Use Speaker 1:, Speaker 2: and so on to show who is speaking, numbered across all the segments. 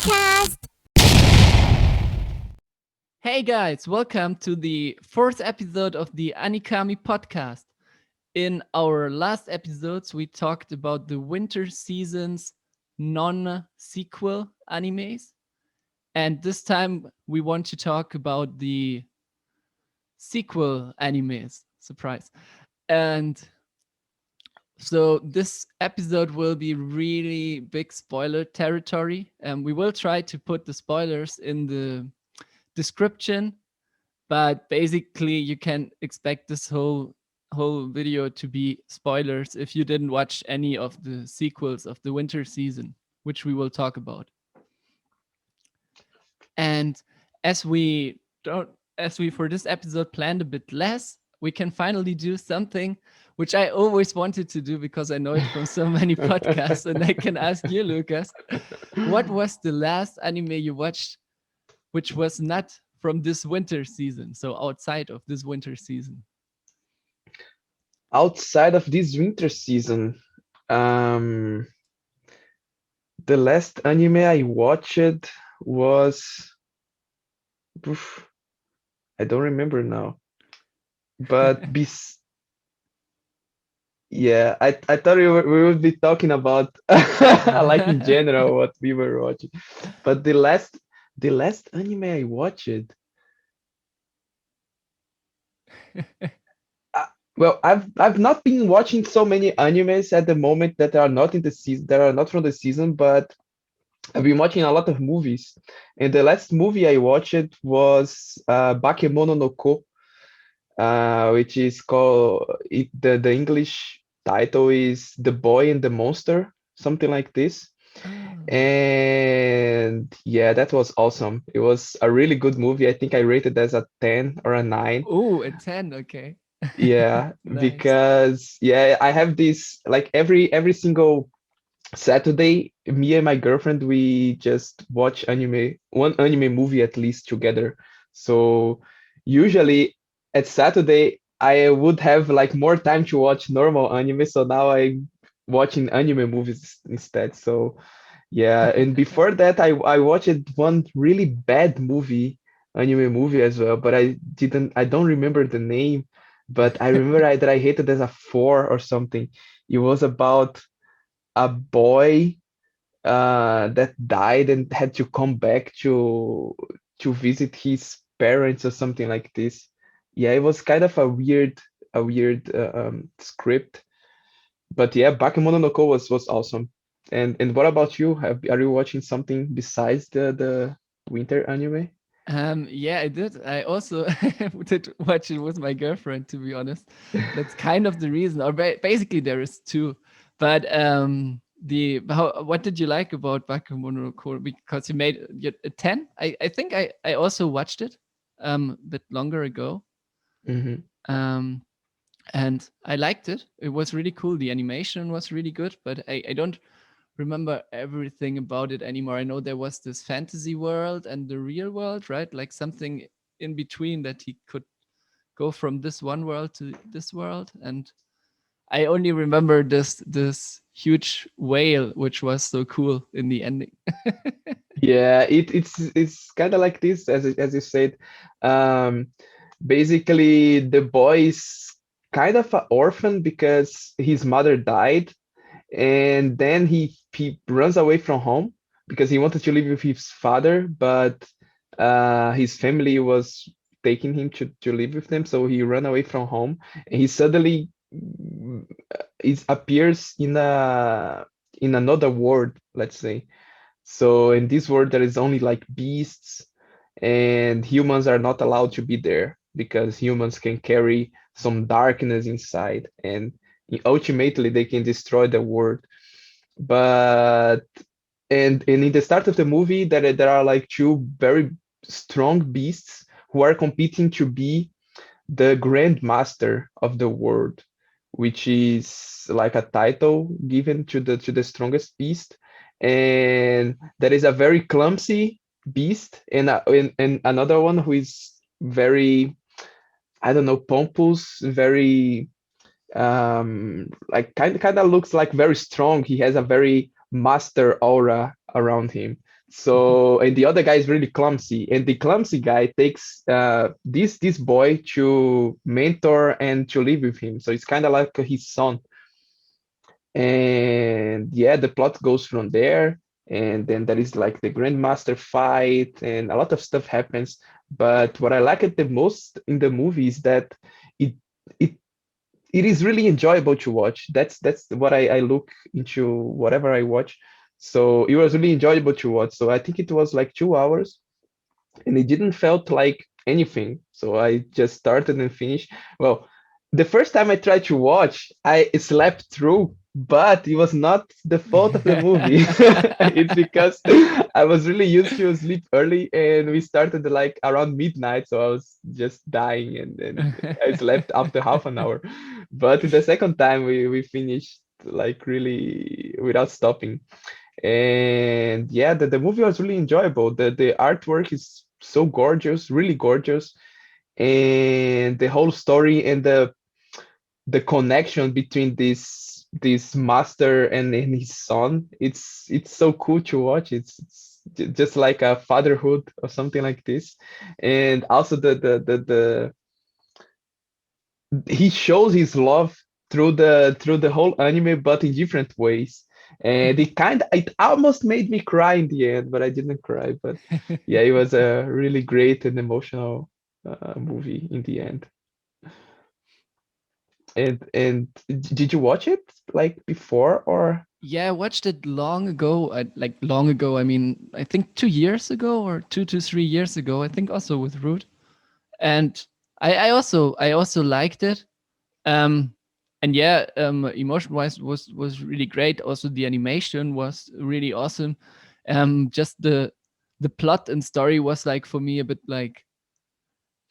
Speaker 1: podcast.
Speaker 2: Hey guys, welcome to the fourth episode of the Anikami podcast. In our last episodes, we talked about the winter season's non sequel animes. And this time, we want to talk about the sequel animes. Surprise. And so, this episode will be really big spoiler territory. And we will try to put the spoilers in the description, but basically you can expect this whole video to be spoilers if you didn't watch any of the sequels of the winter season, which we will talk about. And as we don't as we for this episode planned a bit less, we can finally do something which I always wanted to do because I know it from so many podcasts. And I can ask you, Lucas, what was the last anime you watched which was not from this winter season, so outside of this winter season?
Speaker 3: Outside of this winter season, um, the last anime I watched was, oof, I don't remember now. But yeah, I thought we would be talking about like in general what we were watching. But the last anime I watched, uh, well, I've not been watching so many animes at the moment that are not in the season, that are not from the season, but I've been watching a lot of movies, and the last movie I watched was Bakemono no Ko, which is the English title is The Boy and the Monster, something like this.
Speaker 2: Oh.
Speaker 3: And yeah, that was awesome. It was a really good movie. I think I rated as a 10 or a 9.
Speaker 2: Oh, a 10, okay.
Speaker 3: Yeah,
Speaker 2: Nice.
Speaker 3: because yeah, I have this like every single Saturday, me and my girlfriend, we just watch one anime movie at least together. So usually at Saturday, I would have like more time to watch normal anime. So now I'm watching anime movies instead. So yeah, and before that, I watched one really bad anime movie as well, but I don't remember the name, but I remember that I hated as a 4 or something. It was about a boy that died and had to come back to visit his parents or something like this. Yeah, it was kind of a weird script, but yeah, Bakemono no Ko was awesome. And what about you? Are you watching something besides the winter anime?
Speaker 2: Yeah, I did. I also did watch it with my girlfriend, to be honest. That's kind of the reason, or basically there is two. But what did you like about Bakemono no Ko? Because you made it a 10. I think I also watched it a bit longer ago.
Speaker 3: Hmm.
Speaker 2: Um, and I liked it. It was really cool. The animation was really good, but I don't remember everything about it anymore. I know there was this fantasy world and the real world, right? Like something in between that he could go from this one world to this world. And I only remember this huge whale, which was so cool in the ending.
Speaker 3: Yeah, it's kind of like this, as you said. Um, Basically, the boy is kind of an orphan because his mother died, and then he runs away from home because he wanted to live with his father, but his family was taking him to live with them, so he ran away from home, and he suddenly appears in another world, let's say. So in this world, there is only like beasts, and humans are not allowed to be there because humans can carry some darkness inside, and ultimately they can destroy the world. But and in the start of the movie, there are like two very strong beasts who are competing to be the Grand Master of the world, which is like a title given to the strongest beast. And there is a very clumsy beast and another one who is very, I don't know, pompous, very like kind of looks like very strong. He has a very master aura around him. So, and the other guy is really clumsy, and the clumsy guy takes this boy to mentor and to live with him. So it's kind of like his son. And yeah, the plot goes from there. And then there is like the grandmaster fight, and a lot of stuff happens. But what I like it the most in the movie is that it it it is really enjoyable to watch. That's what I look into whatever I watch. So it was really enjoyable to watch. So I think it was like 2 hours, and it didn't felt like anything. So I just started and finished. Well, the first time I tried to watch, I slept through, but it was not the fault of the movie. It's because I was really used to sleep early, and we started like around midnight, so I was just dying, and I slept after half an hour. But the second time we finished like really without stopping. And yeah, the movie was really enjoyable. The artwork is so gorgeous, really gorgeous, and the whole story and the connection between this master and his son, it's so cool to watch. It's just like a fatherhood or something like this. And also he shows his love through the whole anime, but in different ways. And it almost made me cry in the end, but I didn't cry. But yeah, it was a really great and emotional movie in the end. And did you watch it like before or?
Speaker 2: Yeah, I watched it long ago. Like long ago, I mean, I think 2 years ago or 2 to 3 years ago. I think also with Root, and I also liked it. Um, and yeah, emotion wise was really great. Also, the animation was really awesome. Just the plot and story was like for me a bit like,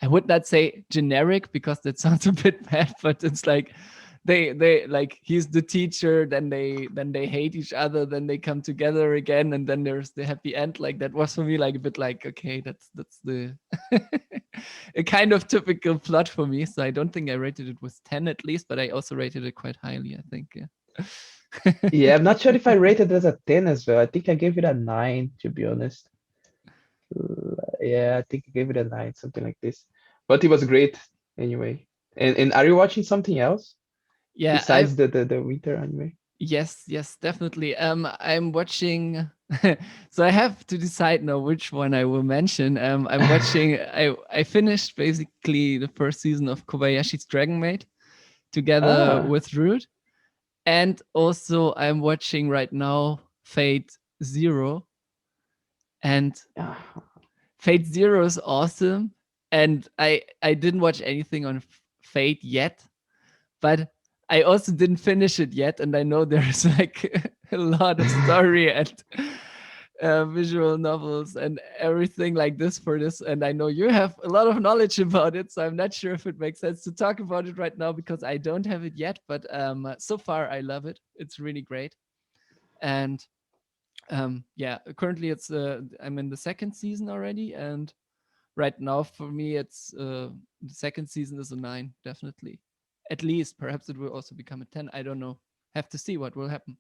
Speaker 2: I would not say generic because that sounds a bit bad, but it's like they like he's the teacher, then they hate each other, then they come together again, and then there's the happy end. Like that was for me like a bit like, okay, that's the a kind of typical plot for me. So I don't think I rated it with 10 at least, but I also rated it quite highly, I think. Yeah.
Speaker 3: Yeah, I'm not sure if I rated it as a 10 as well. I think I gave it a 9, to be honest. Yeah, I think I gave it a 9, something like this. But it was great anyway. And are you watching something else
Speaker 2: Yeah, I
Speaker 3: besides the winter anime?
Speaker 2: yes, yes, definitely. I'm watching. So I have to decide now which one I will mention. I'm watching. I finished basically the first season of Kobayashi's Dragon Maid together
Speaker 3: Ah,
Speaker 2: with Rude, and also I'm watching right now Fate Zero. And
Speaker 3: ah,
Speaker 2: Fate Zero is awesome. And I didn't watch anything on Fate yet, but I also didn't finish it yet, and I know there's like a lot of story and visual novels and everything like this for this. And I know you have a lot of knowledge about it, so I'm not sure if it makes sense to talk about it right now because I don't have it yet. But so far, I love it. It's really great. And yeah, currently I'm in the second season already, and right now for me it's the second season is a 9, definitely, at least. Perhaps it will also become a 10, I don't know, have to see what will happen.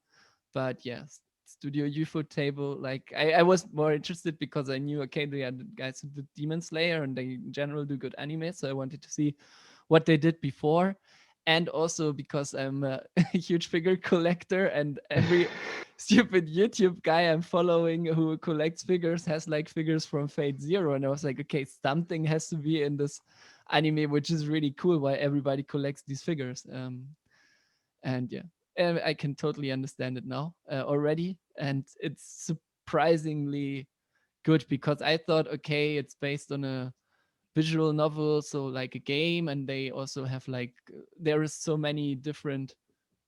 Speaker 2: But yes, Studio UFO table, like I was more interested because I knew, okay, they are the guys who did Demon Slayer and they in general do good anime, so I wanted to see what they did before. And also because I'm a huge figure collector, and every stupid YouTube guy I'm following who collects figures has like figures from Fate Zero. And I was like, okay, something has to be in this anime, which is really cool why everybody collects these figures. And yeah, I can totally understand it now already. And it's surprisingly good because I thought, okay, it's based on a visual novel, so like a game, and they also have like there is so many different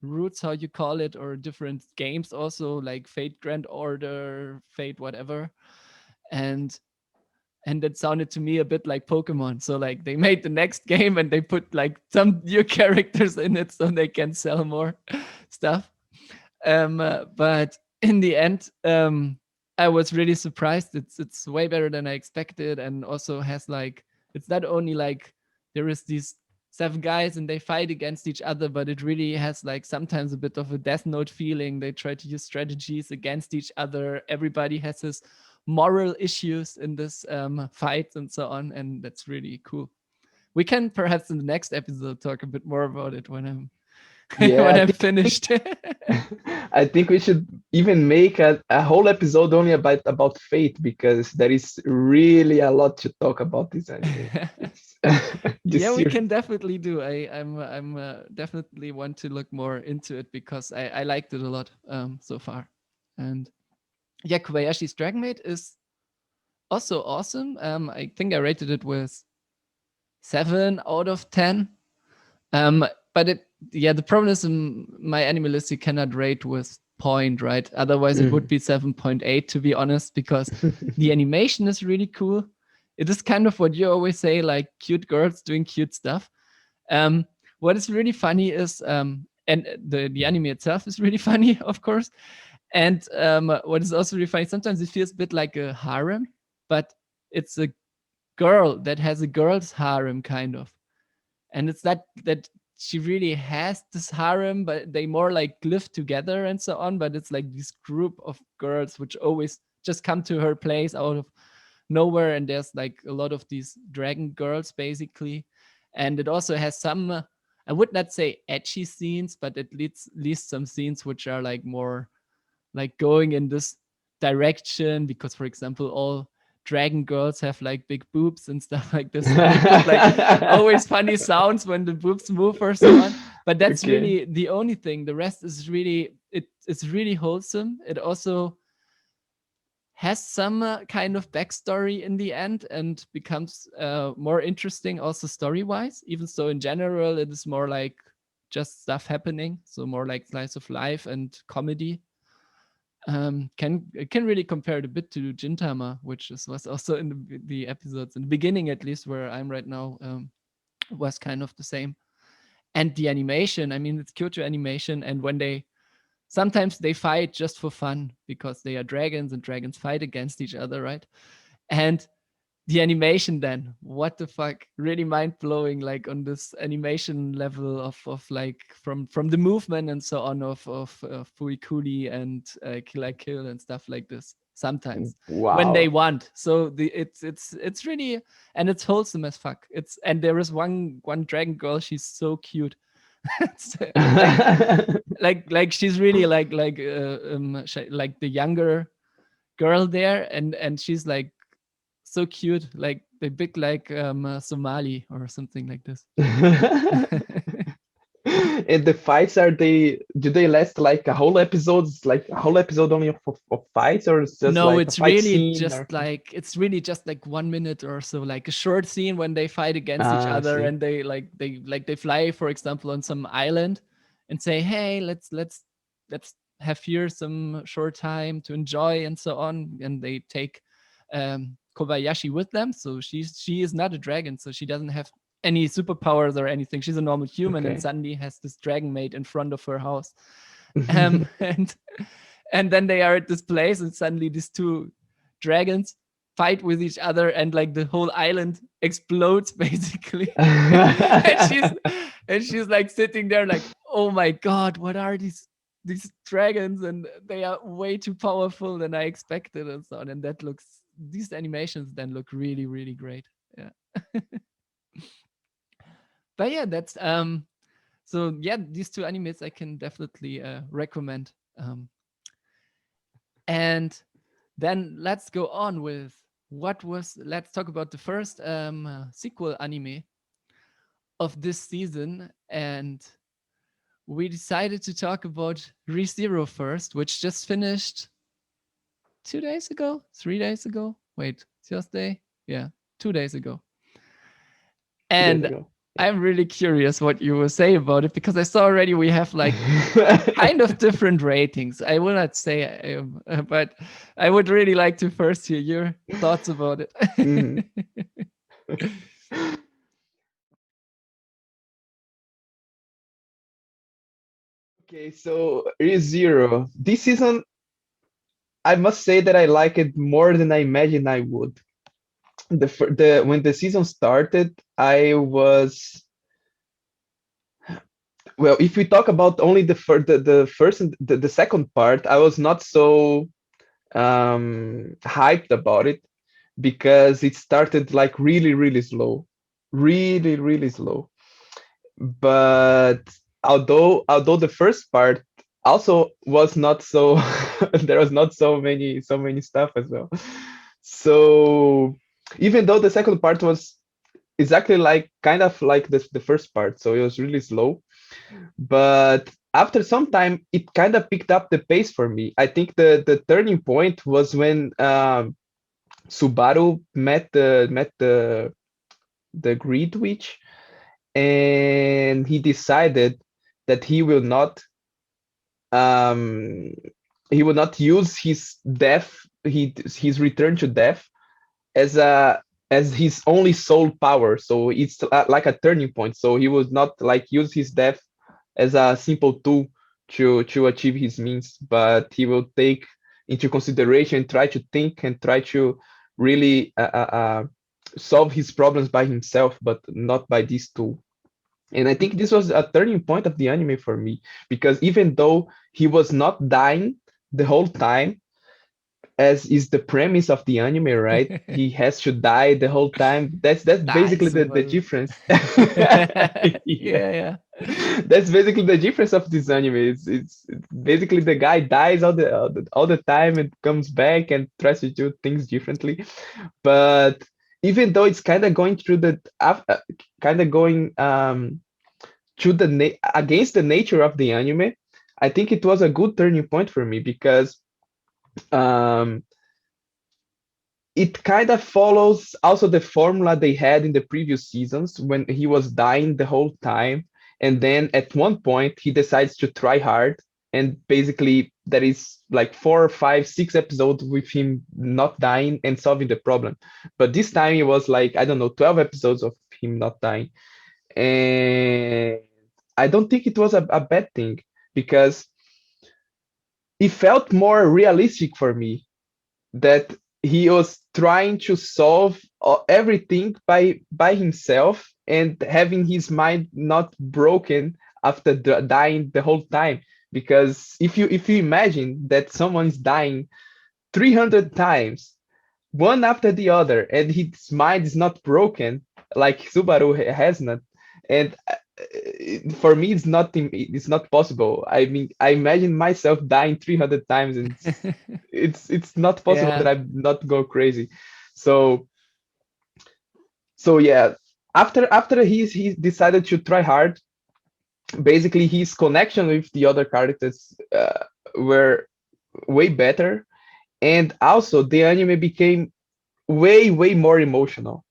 Speaker 2: routes, how you call it, or different games also, like Fate Grand Order, Fate whatever. And and it sounded to me a bit like Pokemon. So like they made the next game and they put like some new characters in it so they can sell more stuff. But in the end, I was really surprised. It's way better than I expected, and also has like, it's not only like there is these seven guys and they fight against each other, but it really has like sometimes a bit of a Death Note feeling. They try to use strategies against each other. Everybody has his moral issues in this fight and so on, and that's really cool. We can perhaps in the next episode talk a bit more about it when I'm
Speaker 3: Yeah,
Speaker 2: when I'm finished.
Speaker 3: I think we should even make a whole episode only about Fate because there is really a lot to talk about this anime. It's
Speaker 2: Yeah,
Speaker 3: this
Speaker 2: we
Speaker 3: series.
Speaker 2: can definitely do. I'm definitely want to look more into it because I liked it a lot so far. And yeah, Kobayashi's Dragon Maid is also awesome. I think I rated it with 7 out of 10. Um, but the problem is in my anime list you cannot rate with point, right? Otherwise it would
Speaker 3: Mm.
Speaker 2: be 7.8 to be honest, because the animation is really cool. It is kind of what you always say, like cute girls doing cute stuff. Um, what is really funny is and the anime itself is really funny, of course. And what is also really funny, sometimes it feels a bit like a harem, but it's a girl that has a girl's harem kind of. And it's that she really has this harem, but they more like live together and so on. But it's like this group of girls which always just come to her place out of nowhere, and there's like a lot of these dragon girls basically. And it also has some I would not say edgy scenes, but at least some scenes which are like more like going in this direction, because for example all dragon girls have like big boobs and stuff like this, so make this like always funny sounds when the boobs move or so on. But that's
Speaker 3: Okay.
Speaker 2: really the only thing. The rest is really it's really wholesome. It also has some kind of backstory in the end and becomes more interesting also story wise, even so in general it is more like just stuff happening, so more like slice of life and comedy. Can it can really compare it a bit to Gintama, which was also in the episodes in the beginning, at least where I'm right now, was kind of the same. And the animation, I mean, it's Kyoto animation, and when they sometimes they fight just for fun because they are dragons and dragons fight against each other, right? And the animation then, what the fuck, really mind blowing, like on this animation level of like from the movement and so on of Fuikuri and Kill I Kill and stuff like this sometimes when they
Speaker 3: Wow.
Speaker 2: want. So it's really, and it's wholesome as fuck. It's, and there is one dragon girl, she's so cute. It's, like like she's really like the younger girl there, and she's like so cute, like they big like Somali or something like this.
Speaker 3: And the fights, do they last like a whole episode? Like a whole episode only of fights, or it's just
Speaker 2: No,
Speaker 3: like a fight scene or something?
Speaker 2: it's really just like 1 minute or so, like a short scene when they fight against each
Speaker 3: Ah, I
Speaker 2: other,
Speaker 3: see.
Speaker 2: and they fly, for example, on some island and say, hey, let's have here some short time to enjoy and so on. And they take Kobayashi with them. So she is not a dragon, so she doesn't have any superpowers or anything. She's a normal human, and
Speaker 3: Okay.
Speaker 2: suddenly has this dragon maid in front of her house. And and then they are at this place, and suddenly these two dragons fight with each other, and like the whole island explodes basically. and she's and she's like sitting there like, oh my god, what are these dragons, and they are way too powerful than I expected and so on. And that looks, these animations then look really really great. Yeah. But yeah, that's so yeah, these two animes I can definitely recommend. And then let's go on with let's talk about the first sequel anime of this season. And we decided to talk about ReZero first, which just finished 2 days ago, 3 days ago. Wait, Thursday? Yeah, 2 days ago.
Speaker 3: 2 days
Speaker 2: And
Speaker 3: ago.
Speaker 2: I'm really curious what you will say about it, because I saw already we have like kind of different ratings. I will not say, but I would really like to first hear your thoughts about
Speaker 3: Mhm.
Speaker 2: it.
Speaker 3: Okay, so ReZero. This season, I must say that I like it more than I imagined I would. The when the season started, I was Well, if we talk about only the first and the second part, I was not so hyped about it because it started like really, really slow, really, really slow. But although the first part also was not so, there was not so many stuff as well. So even though the second part was exactly like kind of like the first part, so it was really slow, but after some time it kind of picked up the pace for me. I think the turning point was when Subaru met the Greed Witch, and he decided that um he will not use his death, his return to death as a as his only soul power. So it's like a turning point. So he would not like use his death as a simple tool to achieve his means, but he will take into consideration, try to think, and try to really solve his problems by himself, but not by this tool. And I think this was a turning point of the anime for me, because even though he was not dying the whole time, as is the premise of the anime, right? He has to die the whole time. That's
Speaker 2: Die,
Speaker 3: basically the
Speaker 2: Subaru.
Speaker 3: difference. Yeah,
Speaker 2: Yeah,
Speaker 3: that's basically the difference of this anime. It's basically the guy dies all the time and comes back and tries to do things differently. But even though it's kind of going through kind of going to against the nature of the anime, I think it was a good turning point for me because um it kind of follows also the formula they had in the previous seasons when he was dying the whole time, and then at one point he decides to try hard, and basically there is like 4 or 5, 6 episodes with him not dying and solving the problem. But this time it was like, I don't know, 12 episodes of him not dying. And I don't think it was a bad thing, because it felt more realistic for me that he was trying to solve everything by himself and having his mind not broken after dying the whole time. Because if you imagine that someone is dying 300 times, one after the other, and his mind is not broken like Subaru has not. And for me, it's not possible. I mean, I imagine myself dying 300 times, and
Speaker 2: yeah.
Speaker 3: it's not possible that
Speaker 2: Yeah.
Speaker 3: I not go crazy. So so yeah, after he decided to try hard, basically his connection with the other characters were way better, and also the anime became way more emotional.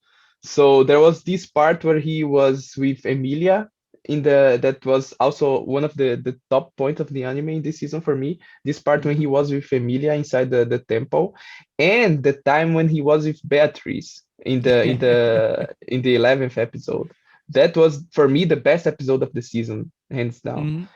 Speaker 3: So there was this part where he was with Emilia in the that was also one of the top points of the anime in this season for me. This part when he
Speaker 2: Mhm.
Speaker 3: was with Emilia inside the temple, and the time when he was with Beatrice in the 11th episode. That was for me the best episode of the season, hands down.
Speaker 2: Mhm.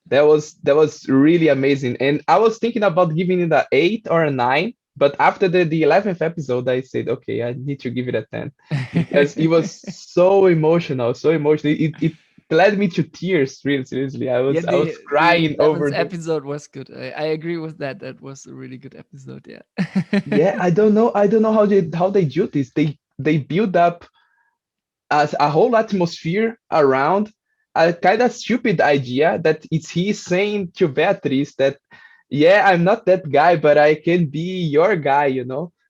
Speaker 3: That was really amazing. And I was thinking about giving it a 8 or a 9, but after the 11th episode, I said, okay, I need to give it a 10, because it was so emotional, so emotional. It led me to tears, really seriously. I
Speaker 2: Yeah,
Speaker 3: was I was
Speaker 2: the
Speaker 3: crying
Speaker 2: 11th
Speaker 3: over the.
Speaker 2: episode was good. I agree with that. That was a really good episode. Yeah.
Speaker 3: Yeah, I don't know how they do this. They build up as a whole atmosphere around a kind of stupid idea that it's he saying to Beatrice that, yeah, I'm not that guy, but I can be your guy.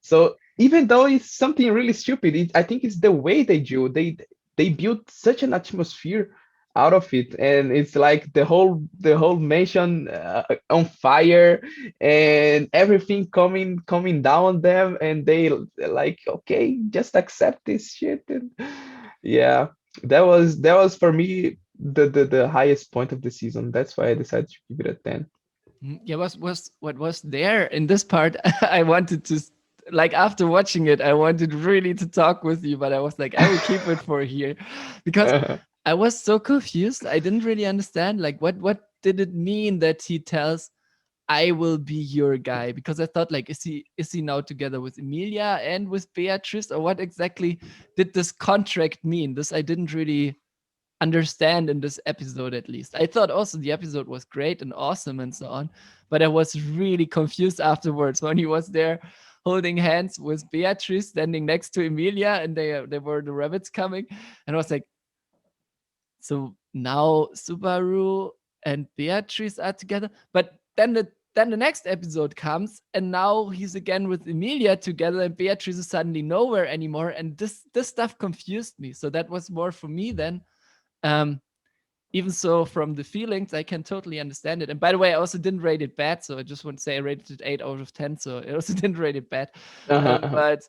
Speaker 3: So even though it's something really stupid, I think it's the way they do. They build such an atmosphere out of it, and it's like the whole mansion on fire, and everything coming down on them, and they like, okay, just accept this shit. And yeah, that was for me the highest point of the season. That's why I decided to give it a 10.
Speaker 2: Yeah, was what was there in this part? I wanted to like after watching it, I wanted really to talk with you, but I was like, I will keep it for here because I was so confused. I didn't really understand like what did it mean that he tells I will be your guy, because I thought like is he now together with Emilia and with Beatrice, or what exactly did this contract mean? This I didn't really understand in this episode. At least I thought also the episode was great and awesome and so on, but I was really confused afterwards when he was there holding hands with Beatrice standing next to Emilia, and they were the rabbits coming, and I was like, so now Subaru and Beatrice are together. But then the next episode comes, and now he's again with Emilia together, and Beatrice is suddenly nowhere anymore. And this stuff confused me. So that was more for me then. Um, Even so, from the feelings, I can totally understand it. And by the way, I also didn't rate it bad. So I just want to say I rated it 8 out of 10. So I also didn't rate it bad.
Speaker 3: Uh-huh, uh-huh.
Speaker 2: But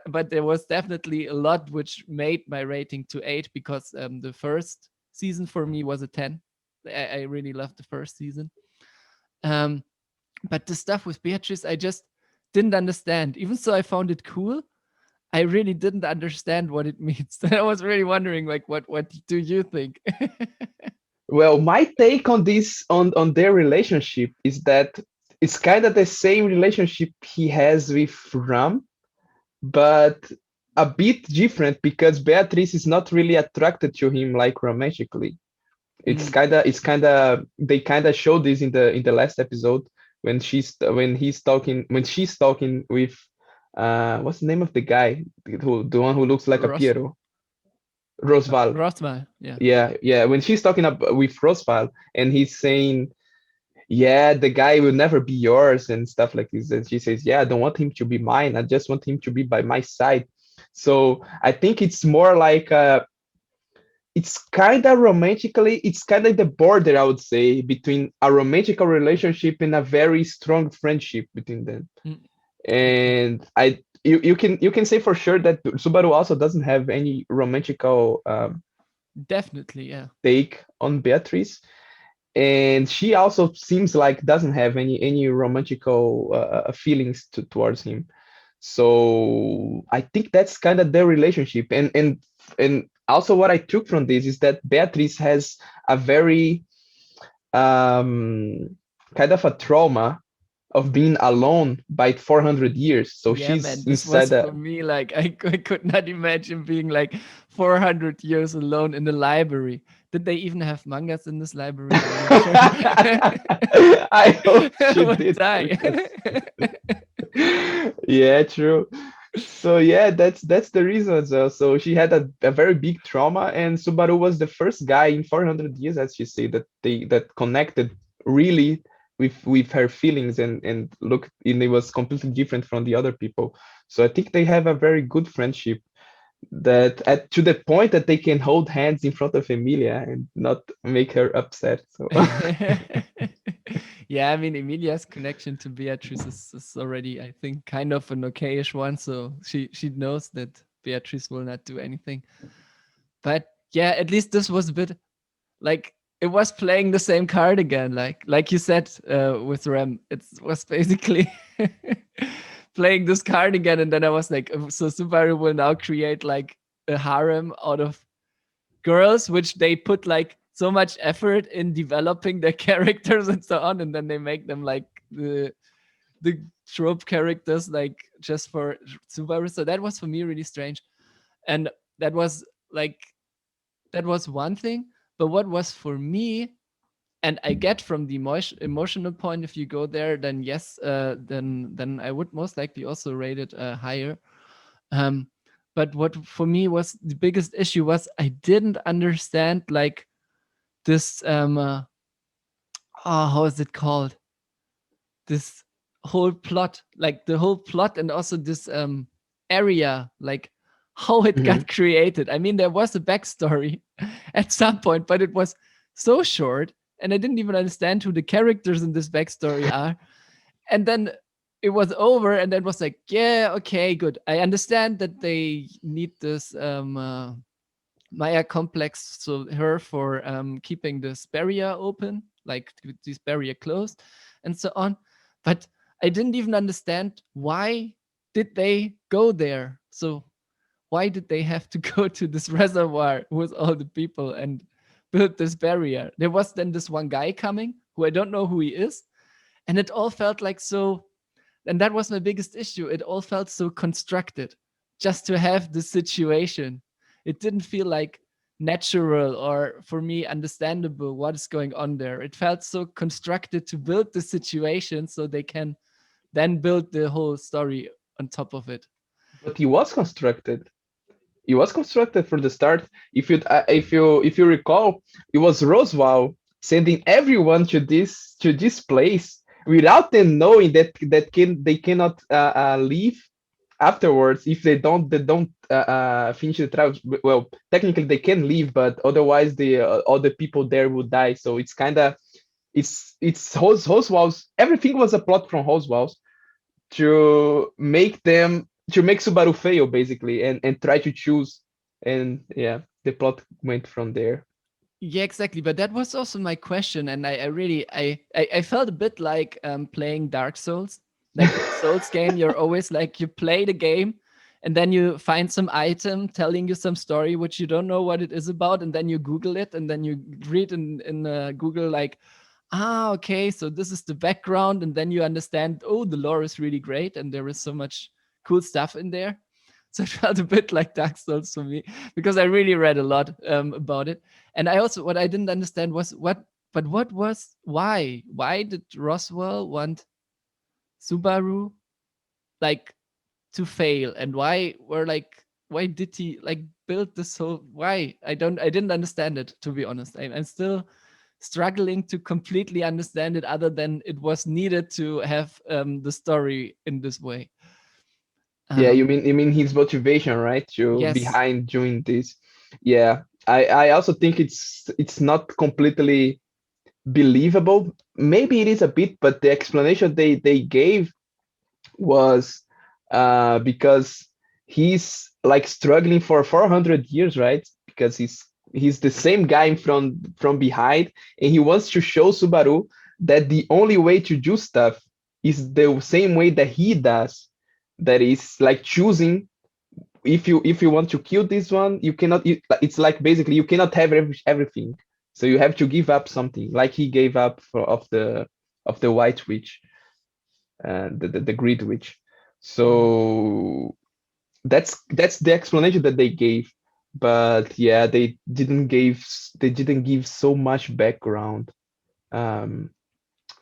Speaker 2: but there was definitely a lot which made my rating to 8, because the first season for me was a 10. I really loved the first season. Um, but the stuff with Beatrice, I just didn't understand. Even so, I found it cool. I really didn't understand what it means. I was really wondering, like, what do you think?
Speaker 3: Well, my take on this on their relationship is that it's kind of the same relationship he has with Ram, but a bit different because Beatrice is not really attracted to him like romantically. It's
Speaker 2: Mm,
Speaker 3: kind of they kind of show this in the last episode when she's talking with what's the name of the guy, who the one who looks like a
Speaker 2: Ross,
Speaker 3: Piero, Rosval.
Speaker 2: Rossmal, yeah.
Speaker 3: Yeah, when she's talking up with Rosval, and he's saying, yeah, the guy will never be yours and stuff like this, and she says, yeah, I don't want him to be mine, I just want him to be by my side. So I think it's more like it's kind of romantically, it's kind of the border, I would say, between a romantical relationship and a very strong friendship between them.
Speaker 2: Mm, okay.
Speaker 3: And you can say for sure that Subaru also doesn't have any romantical
Speaker 2: Definitely, yeah.
Speaker 3: take on Beatrice, and she also seems like doesn't have any romantical feelings towards him. So I think that's kind of their relationship. And also what I took from this is that Beatrice has a very kind of a trauma of being alone by 400 years. So
Speaker 2: Yeah,
Speaker 3: she's
Speaker 2: man, this was
Speaker 3: inside
Speaker 2: for
Speaker 3: a
Speaker 2: me like I could not imagine being like 400 years alone in the library. Did they even have mangas in this library? I'm not sure.
Speaker 3: I hope
Speaker 2: I
Speaker 3: she
Speaker 2: would
Speaker 3: did
Speaker 2: die.
Speaker 3: because yeah, true. So yeah, that's the reason as well. So she had a very big trauma, and Subaru was the first guy in 400 years, as she said, that connected really with her feelings, and look, and it was completely different from the other people. So I think they have a very good friendship, that at to the point that they can hold hands in front of Emilia and not make her upset. So
Speaker 2: Yeah, I mean, Emilia's connection to Beatrice is already, I think, kind of an okayish one. So she knows that Beatrice will not do anything. But yeah, at least this was a bit like it was playing the same card again. Like you said with Rem, it was basically playing this card again. And then I was like, so Subaru will now create like a harem out of girls, which they put like so much effort in developing their characters and so on, and then they make them like the trope characters, like just for Subaru. So that was for me really strange, and that was like that was one thing. But what was for me, and I get from the emotional point, if you go there, then yes, then I would most likely also rate it higher. Um, but what for me was the biggest issue was I didn't understand like this how is it called, this whole plot, like the whole plot, and also this area, like how it
Speaker 3: Mhm.
Speaker 2: got created. I mean, there was a backstory at some point, but it was so short, and I didn't even understand who the characters in this backstory are. And then it was over, and then was like, yeah, okay, good, I understand that they need this Maya complex, so her for keeping this barrier open, like this barrier closed, and so on. But I didn't even understand why did they go there. So why did they have to go to this reservoir with all the people and build this barrier? There was then this one guy coming who I don't know who he is, and it all felt like so. And that was my biggest issue. It all felt so constructed just to have the situation. It didn't feel like natural or for me understandable what is going on there. It felt so constructed to build the situation so they can then build the whole story on top of it.
Speaker 3: But he was constructed. It was constructed from the start. If you recall, it was Roswell sending everyone to this place without them knowing they cannot leave afterwards if they don't finish the trial. Well, technically they can leave, but otherwise the all the people there would die. So it's kind of it's Roswell's. Everything was a plot from Roswell's to make Subaru fail basically and try to choose. And yeah, the plot went from there.
Speaker 2: Yeah, exactly. But that was also my question, and I really I felt a bit like playing Dark Souls, like in Souls game. You're always like you play the game, and then you find some item telling you some story which you don't know what it is about, and then you Google it, and then you read in Google like, ah, okay, so this is the background, and then you understand. Oh, the lore is really great, and there is so much cool stuff in there. So it felt a bit like Dark Souls for me because I really read a lot about it. And I also, what I didn't understand was why did Roswell want Subaru like to fail? And why did he like build this whole, I didn't understand it, to be honest. I'm still struggling to completely understand it other than it was needed to have the story in this way.
Speaker 3: Yeah,
Speaker 2: Um,
Speaker 3: you mean his motivation, right? To
Speaker 2: yes.
Speaker 3: behind doing this. Yeah, I also think it's not completely believable. Maybe it is a bit, but the explanation they gave was because he's like struggling for 400 years, right? Because he's the same guy from behind, and he wants to show Subaru that the only way to do stuff is the same way that he does. That is like choosing. If you want to kill this one, you cannot. It's like basically you cannot have everything. So you have to give up something, like he gave up of the White Witch, the Greed Witch.
Speaker 2: Mhm.
Speaker 3: So that's the explanation that they gave. But yeah, they didn't give so much background um,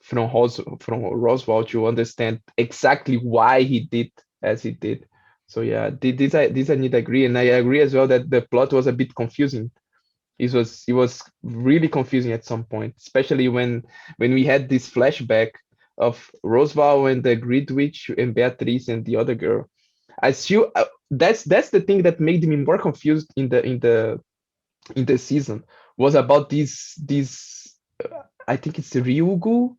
Speaker 3: from Roswell to understand exactly why he did as he did. So yeah, this I need to agree, and I agree as well that the plot was a bit confusing. It was really confusing at some point, especially when we had this flashback of Roswell and the Grid Witch and Beatrice and the other girl. I still that's the thing that made me more confused in the season was about these I think it's Ryusu,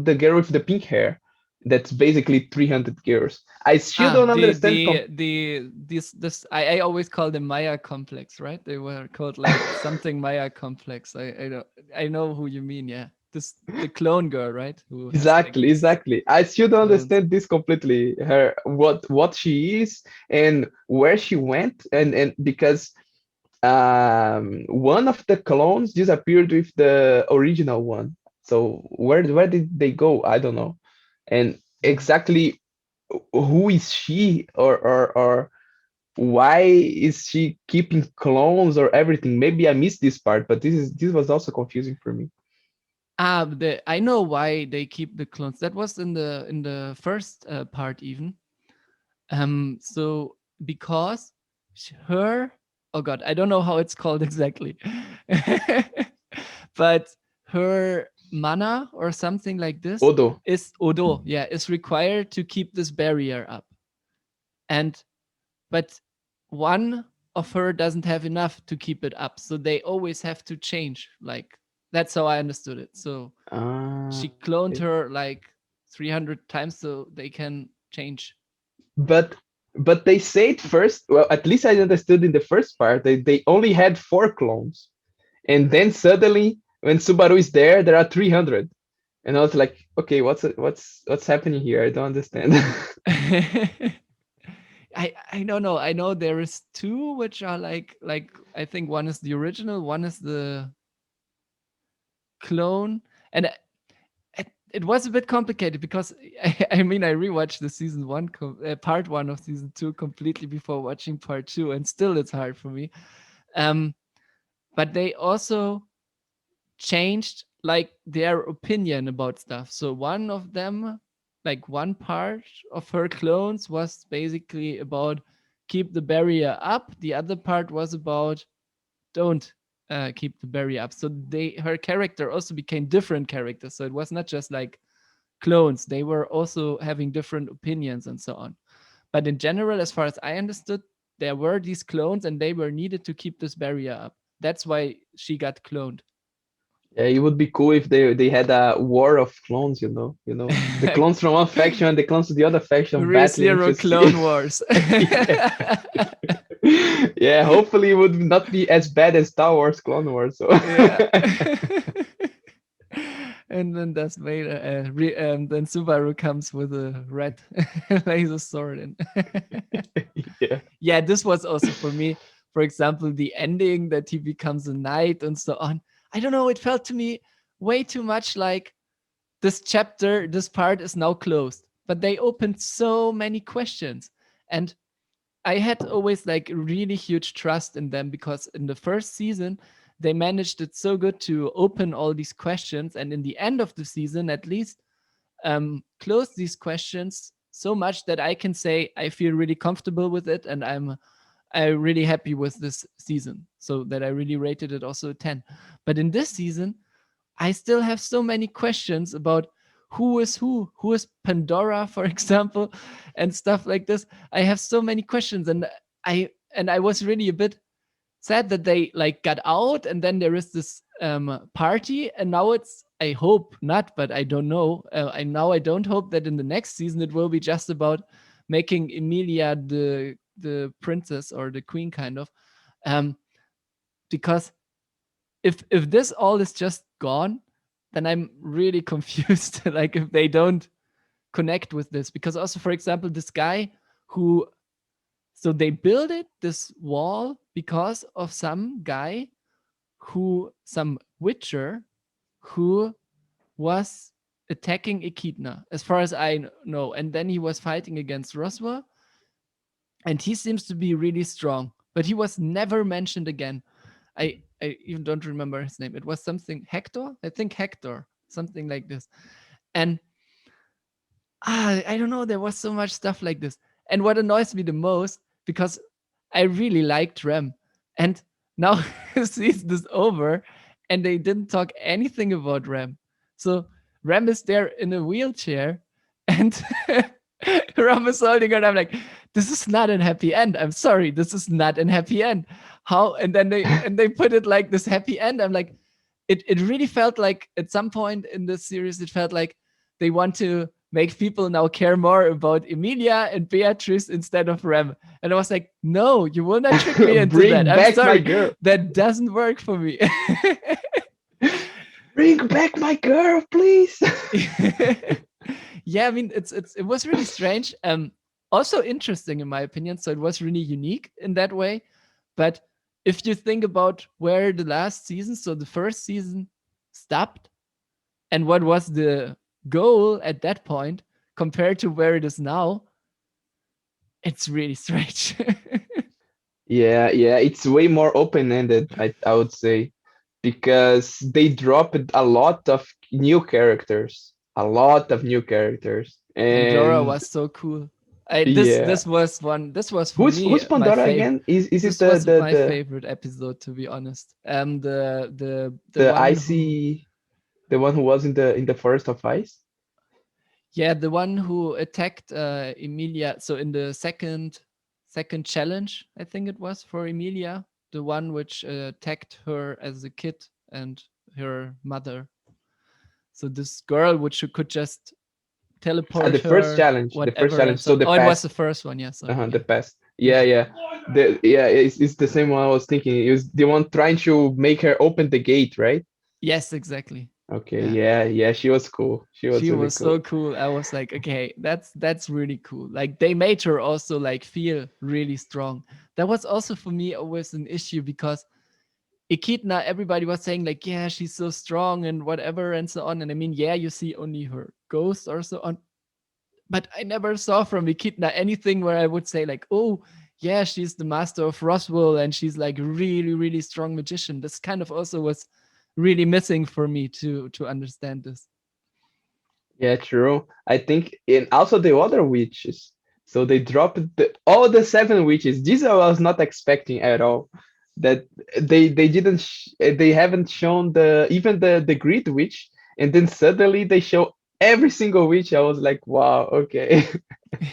Speaker 3: the girl with the pink hair. That's basically 300 girls. I still
Speaker 2: Ah,
Speaker 3: don't understand.
Speaker 2: this I always call them Maya complex, right? They were called like something Maya complex. I don't, I know who you mean. Yeah, this the clone girl, right? Who has like
Speaker 3: Exactly,
Speaker 2: these
Speaker 3: exactly. I still don't
Speaker 2: clones.
Speaker 3: understand this completely. Her what she is and where she went, and because one of the clones disappeared with the original one. So where did they go? I don't know. And
Speaker 2: Mhm.
Speaker 3: exactly who is she, or why is she keeping clones or everything? Maybe I missed this part, but this was also confusing for me.
Speaker 2: Ah, I know why they keep the clones. That was in the first part even. So because her, oh god, I don't know how it's called exactly, but her mana or something like this
Speaker 3: Odo.
Speaker 2: is Odo, yeah, is required to keep this barrier up, and but one of her doesn't have enough to keep it up, so they always have to change. Like that's how I understood it. So she cloned
Speaker 3: Okay.
Speaker 2: her like 300 times so they can change.
Speaker 3: But they said first, well, at least I understood in the first part, they only had four clones. And then suddenly when Subaru is there, there are 300. And I was like, okay, what's happening here? I don't understand.
Speaker 2: I don't know. I know there is two which are like I think one is the original, one is the clone, and it was a bit complicated because I mean I rewatched the season one, part one of season two completely before watching part two, and still it's hard for me. Um, but they also changed like their opinion about stuff. So one of them, like one part of her clones was basically about keep the barrier up. The other part was about don't keep the barrier up. So her character also became different characters. So it was not just like clones. They were also having different opinions and so on. But in general, as far as I understood, there were these clones and they were needed to keep this barrier up. That's why she got cloned.
Speaker 3: Yeah, it would be cool if they had a war of clones, the clones from one faction and the clones to the other faction battling
Speaker 2: ReZero
Speaker 3: to see.
Speaker 2: Clone Wars.
Speaker 3: Yeah. Yeah, hopefully it would not be as bad as Star Wars Clone Wars. So
Speaker 2: Yeah. And then Darth Vader, then Subaru comes with a red laser sword. And
Speaker 3: yeah.
Speaker 2: yeah, this was also for me, for example, the ending that he becomes a knight and so on. I don't know, it felt to me way too much like this chapter, this part is now closed. But they opened so many questions. And I had always like really huge trust in them because in the first season, they managed it so good to open all these questions. And in the end of the season, at least, close these questions so much that I can say I feel really comfortable with it and I'm really happy with this season. So that I really rated it also a 10. But in this season, I still have so many questions about who is Pandora, for example, and stuff like this. I have so many questions, and I was really a bit sad that they like got out, and then there is this party, and now it's I hope not, but I don't know. I don't hope that in the next season it will be just about making Emilia the princess or the queen kind of, um, because if this all is just gone, then I'm really confused. Like if they don't connect with this, because also, for example, this guy who so they build it this wall because of some guy some witcher who was attacking Echidna, as far as I know, and then he was fighting against Roswa, and he seems to be really strong, but he was never mentioned again. I even don't remember his name. It was something Hector, I think Hector, something like this. And I don't know. There was so much stuff like this. And what annoys me the most, because I really liked Rem, and now season this over, and they didn't talk anything about Rem. So Rem is there in a wheelchair, and Ram is holding her. And I'm like, this is not a happy end. I'm sorry, this is not a happy end. How? And then they put it like this happy end. I'm like, it really felt like at some point in this series, it felt like they want to make people now care more about Emilia and Beatrice instead of Rem. And I was like, no, you will not trick me into that.
Speaker 3: Bring
Speaker 2: I'm
Speaker 3: back my
Speaker 2: sorry.
Speaker 3: girl.
Speaker 2: That doesn't work for me.
Speaker 3: Bring back my girl, please.
Speaker 2: Yeah, I mean it was really strange. Also interesting in my opinion. So it was really unique in that way. But if you think about where the last season, so the first season stopped, and what was the goal at that point compared to where it is now, it's really strange.
Speaker 3: Yeah, it's way more open-ended, I would say, because they dropped a lot of new characters, a lot of new characters,
Speaker 2: Pandora
Speaker 3: and
Speaker 2: was so cool. I this
Speaker 3: yeah,
Speaker 2: this was one. This was for me
Speaker 3: who's
Speaker 2: my
Speaker 3: Pandora
Speaker 2: favorite.
Speaker 3: again? Is it
Speaker 2: This
Speaker 3: the
Speaker 2: was
Speaker 3: the
Speaker 2: my
Speaker 3: the
Speaker 2: favorite episode, to be honest. The
Speaker 3: the
Speaker 2: one who,
Speaker 3: icy, the one who was in the forest of ice?
Speaker 2: yeah, the one who attacked Emilia. So in the second challenge, I think it was for Emilia, the one which attacked her as a kid and her mother. So this girl which could just teleport her,
Speaker 3: The first
Speaker 2: whatever, and
Speaker 3: challenge.
Speaker 2: so
Speaker 3: So
Speaker 2: on.
Speaker 3: the
Speaker 2: Oh, it was the
Speaker 3: past,
Speaker 2: first one. Yeah, sorry.
Speaker 3: the
Speaker 2: Yeah.
Speaker 3: past.
Speaker 2: Yeah.
Speaker 3: Yeah. It's the same one I was thinking. It was the one trying to make her open the gate, right?
Speaker 2: Yes, exactly.
Speaker 3: Okay,
Speaker 2: Yeah.
Speaker 3: yeah, she was cool. She was
Speaker 2: She
Speaker 3: really
Speaker 2: was so
Speaker 3: cool.
Speaker 2: cool. I was like, okay, that's really cool. Like they made her also like feel really strong. That was also for me always an issue because Echidna, everybody was saying like, yeah, she's so strong and whatever and so on. And I mean, yeah, you see only her ghost or so on. But I never saw from Echidna anything where I would say like, oh, yeah, she's the master of Roswell and she's like a really, really strong magician. This kind of also was really missing for me to understand this.
Speaker 3: Yeah, true. I think, and also the other witches. So they dropped all the seven witches. This I was not expecting at all. That they didn't they haven't shown the grid witch, and then suddenly they show every single witch. I was like, wow, okay.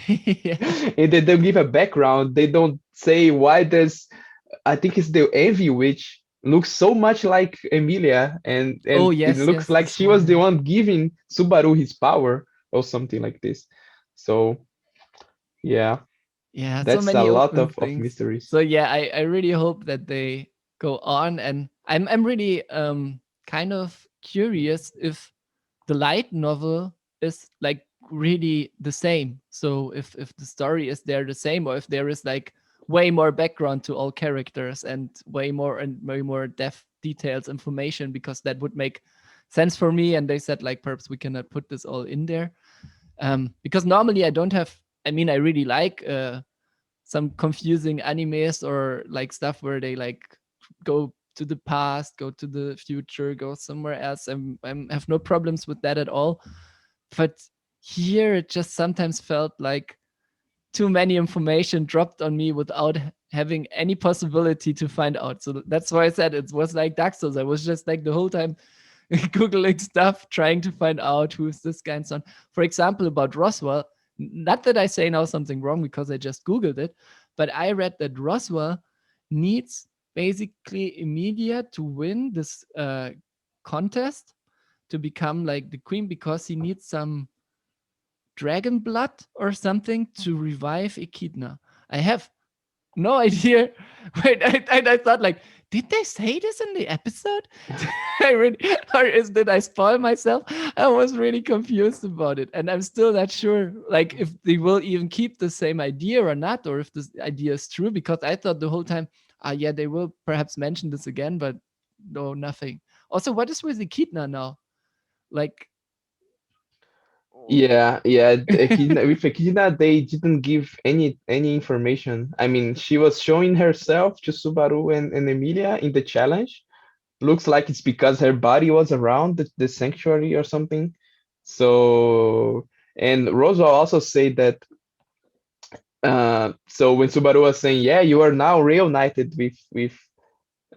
Speaker 2: Yeah.
Speaker 3: And they don't give a background. They don't say why there's. I think it's the envy witch looks so much like Emilia,
Speaker 2: Oh
Speaker 3: and it
Speaker 2: yes,
Speaker 3: looks
Speaker 2: yes,
Speaker 3: like
Speaker 2: this
Speaker 3: she was
Speaker 2: one.
Speaker 3: the
Speaker 2: Yeah.
Speaker 3: one giving Subaru his power or something like this. So yeah,
Speaker 2: Yeah, so
Speaker 3: that's a
Speaker 2: many
Speaker 3: lot
Speaker 2: open
Speaker 3: of
Speaker 2: things.
Speaker 3: mysteries.
Speaker 2: So yeah, I really hope that they go on, and I'm really kind of curious if the light novel is like really the same. So if the story is there the same, or if there is like way more background to all characters and way more depth details information, because that would make sense for me. And they said like perhaps we cannot put this all in there, because normally I don't have. I mean, I really like some confusing animes or like stuff where they like go to the past, go to the future, go somewhere else. I have no problems with that at all. But here it just sometimes felt like too many information dropped on me without having any possibility to find out. So that's why I said it was like Dark Souls. I was just like the whole time googling stuff, trying to find out who's this guy and so on. For example, about Roswell, not that I say now something wrong because I just googled it, but I read that Roswell needs basically Emilia to win this contest to become like the queen, because he needs some dragon blood or something to revive Echidna. I have no idea. Wait, I thought like, did they say this in the episode? I really, or did I spoil myself? I was really confused about it, and I'm still not sure, like if they will even keep the same idea or not, or if this idea is true. Because I thought the whole time, yeah, they will perhaps mention this again, but no, nothing. Also, what is with Echidna now? Like,
Speaker 3: Yeah, yeah. With Echidna, they didn't give any information. I mean, she was showing herself to Subaru and Emilia in the challenge. Looks like it's because her body was around the sanctuary or something. So, and Roswell also said that so when Subaru was saying, "Yeah, you are now reunited with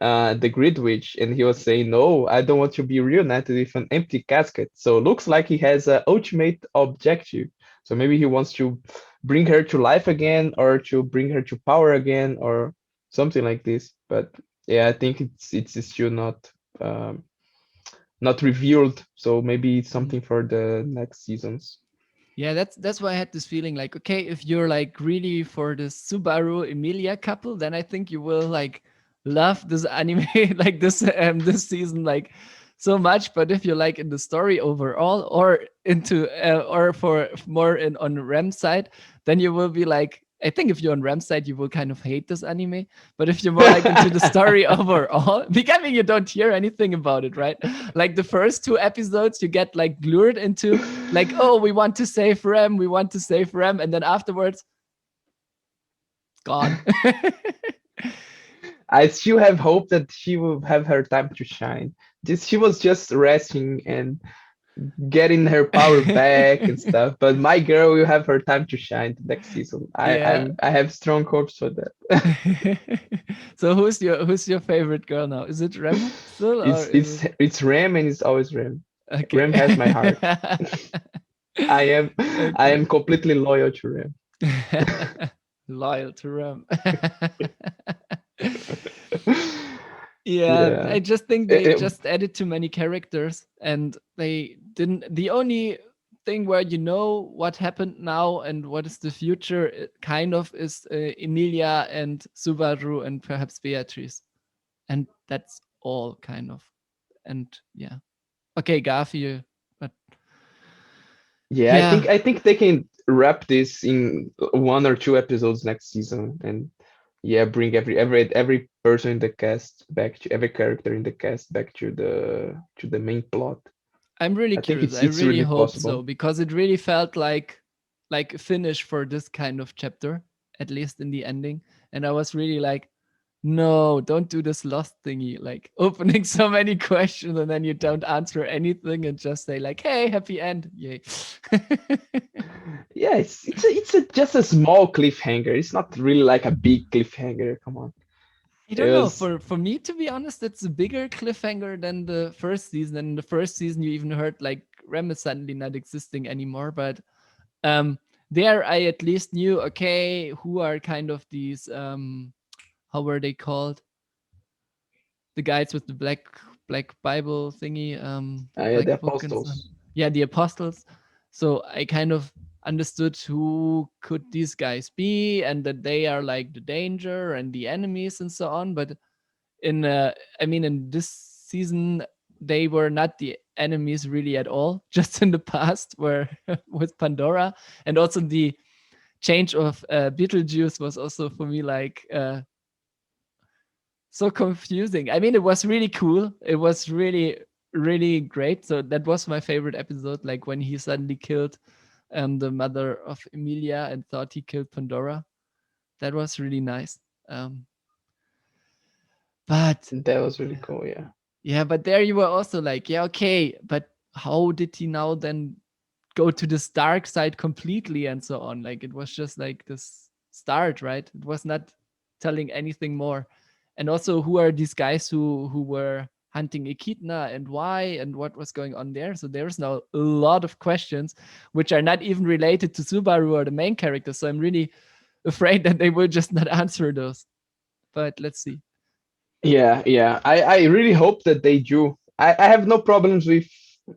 Speaker 3: the Grid Witch," and he was saying, "No, I don't want to be reunited with an empty casket." So looks like he has an ultimate objective. So maybe he wants to bring her to life again, or to bring her to power again, or something like this. But yeah, I think it's still um, not revealed. So maybe it's something for the next seasons.
Speaker 2: yeah, that's why I had this feeling like, okay, if you're like really for the Subaru Emilia couple, then I think you will like love this anime like this season like so much. But if you're like in the story overall, or into or for more in on Rem's side, then you will be like, I think if you're on Rem's side, you will kind of hate this anime. But if you're more like into the story overall, because I mean, you don't hear anything about it, right? Like the first two episodes, you get like lured into like, oh, we want to save Rem, we want to save Rem, and then afterwards, gone.
Speaker 3: I still have hope that she will have her time to shine. Just she was just resting and getting her power back and stuff. But my girl will have her time to shine the next season.
Speaker 2: Yeah.
Speaker 3: I have strong hopes for that.
Speaker 2: So who's your favorite girl now? Is it Rem still, or
Speaker 3: it's
Speaker 2: is it
Speaker 3: it's it's Ram, and it's always Ram.
Speaker 2: okay?
Speaker 3: Ram has my heart. I am
Speaker 2: Okay.
Speaker 3: completely loyal to Ram.
Speaker 2: Loyal to Rem. Yeah,
Speaker 3: Yeah.
Speaker 2: I just think
Speaker 3: It-
Speaker 2: they
Speaker 3: it-
Speaker 2: just added too many characters, and they didn't. The only thing where you know what happened now and what is the future, kind of, is Emilia and Subaru and perhaps Beatrice, and that's all kind of. And yeah, okay, Garfield, but
Speaker 3: yeah,
Speaker 2: yeah,
Speaker 3: I think they can wrap this in one or two episodes next season, and yeah, bring every person in the cast back to every character in the cast back to the main plot.
Speaker 2: I'm really
Speaker 3: I think
Speaker 2: curious. I
Speaker 3: it's
Speaker 2: really
Speaker 3: really
Speaker 2: hope so,
Speaker 3: possible.
Speaker 2: because it really felt like a finish for this kind of chapter. at least in the ending. And I was really like, no, don't do this lost thingy, like opening so many questions and then you don't answer anything and just say like, hey, happy end. Yay.
Speaker 3: Yeah, it's just a small cliffhanger. It's not really like a big cliffhanger. Come on.
Speaker 2: I
Speaker 3: It
Speaker 2: don't know.
Speaker 3: was
Speaker 2: For me, to be honest, it's a bigger cliffhanger than the first season. And in the first season, you even heard like Rem is suddenly not existing anymore. But um, there, I at least knew, okay, who are kind of these how were they called? The guys with the black Bible thingy, the
Speaker 3: yeah, the
Speaker 2: black book and so on.
Speaker 3: apostles.
Speaker 2: Yeah, the apostles. So I kind of understood who could these guys be and that they are like the danger and the enemies and so on. But in I mean in this season they were not the enemies really at all. Just in the past where with Pandora, and also the change of Beetlejuice was also for me like so confusing. I mean, it was really cool. It was really, really great. So that was my favorite episode. Like when he suddenly killed the mother of Emilia and thought he killed Pandora. That was really nice. Um, but
Speaker 3: That was really
Speaker 2: yeah,
Speaker 3: cool. Yeah.
Speaker 2: yeah. But there you were also like, yeah, okay. But how did he now then go to this dark side completely and so on? Like it was just like this start, right? It was not telling anything more. And also, who are these guys who were hunting Echidna and why and what was going on there? So there's now a lot of questions which are not even related to Subaru or the main character. So I'm really afraid that they will just not answer those. But let's see.
Speaker 3: Yeah, yeah. I really hope that they do. I have no problems with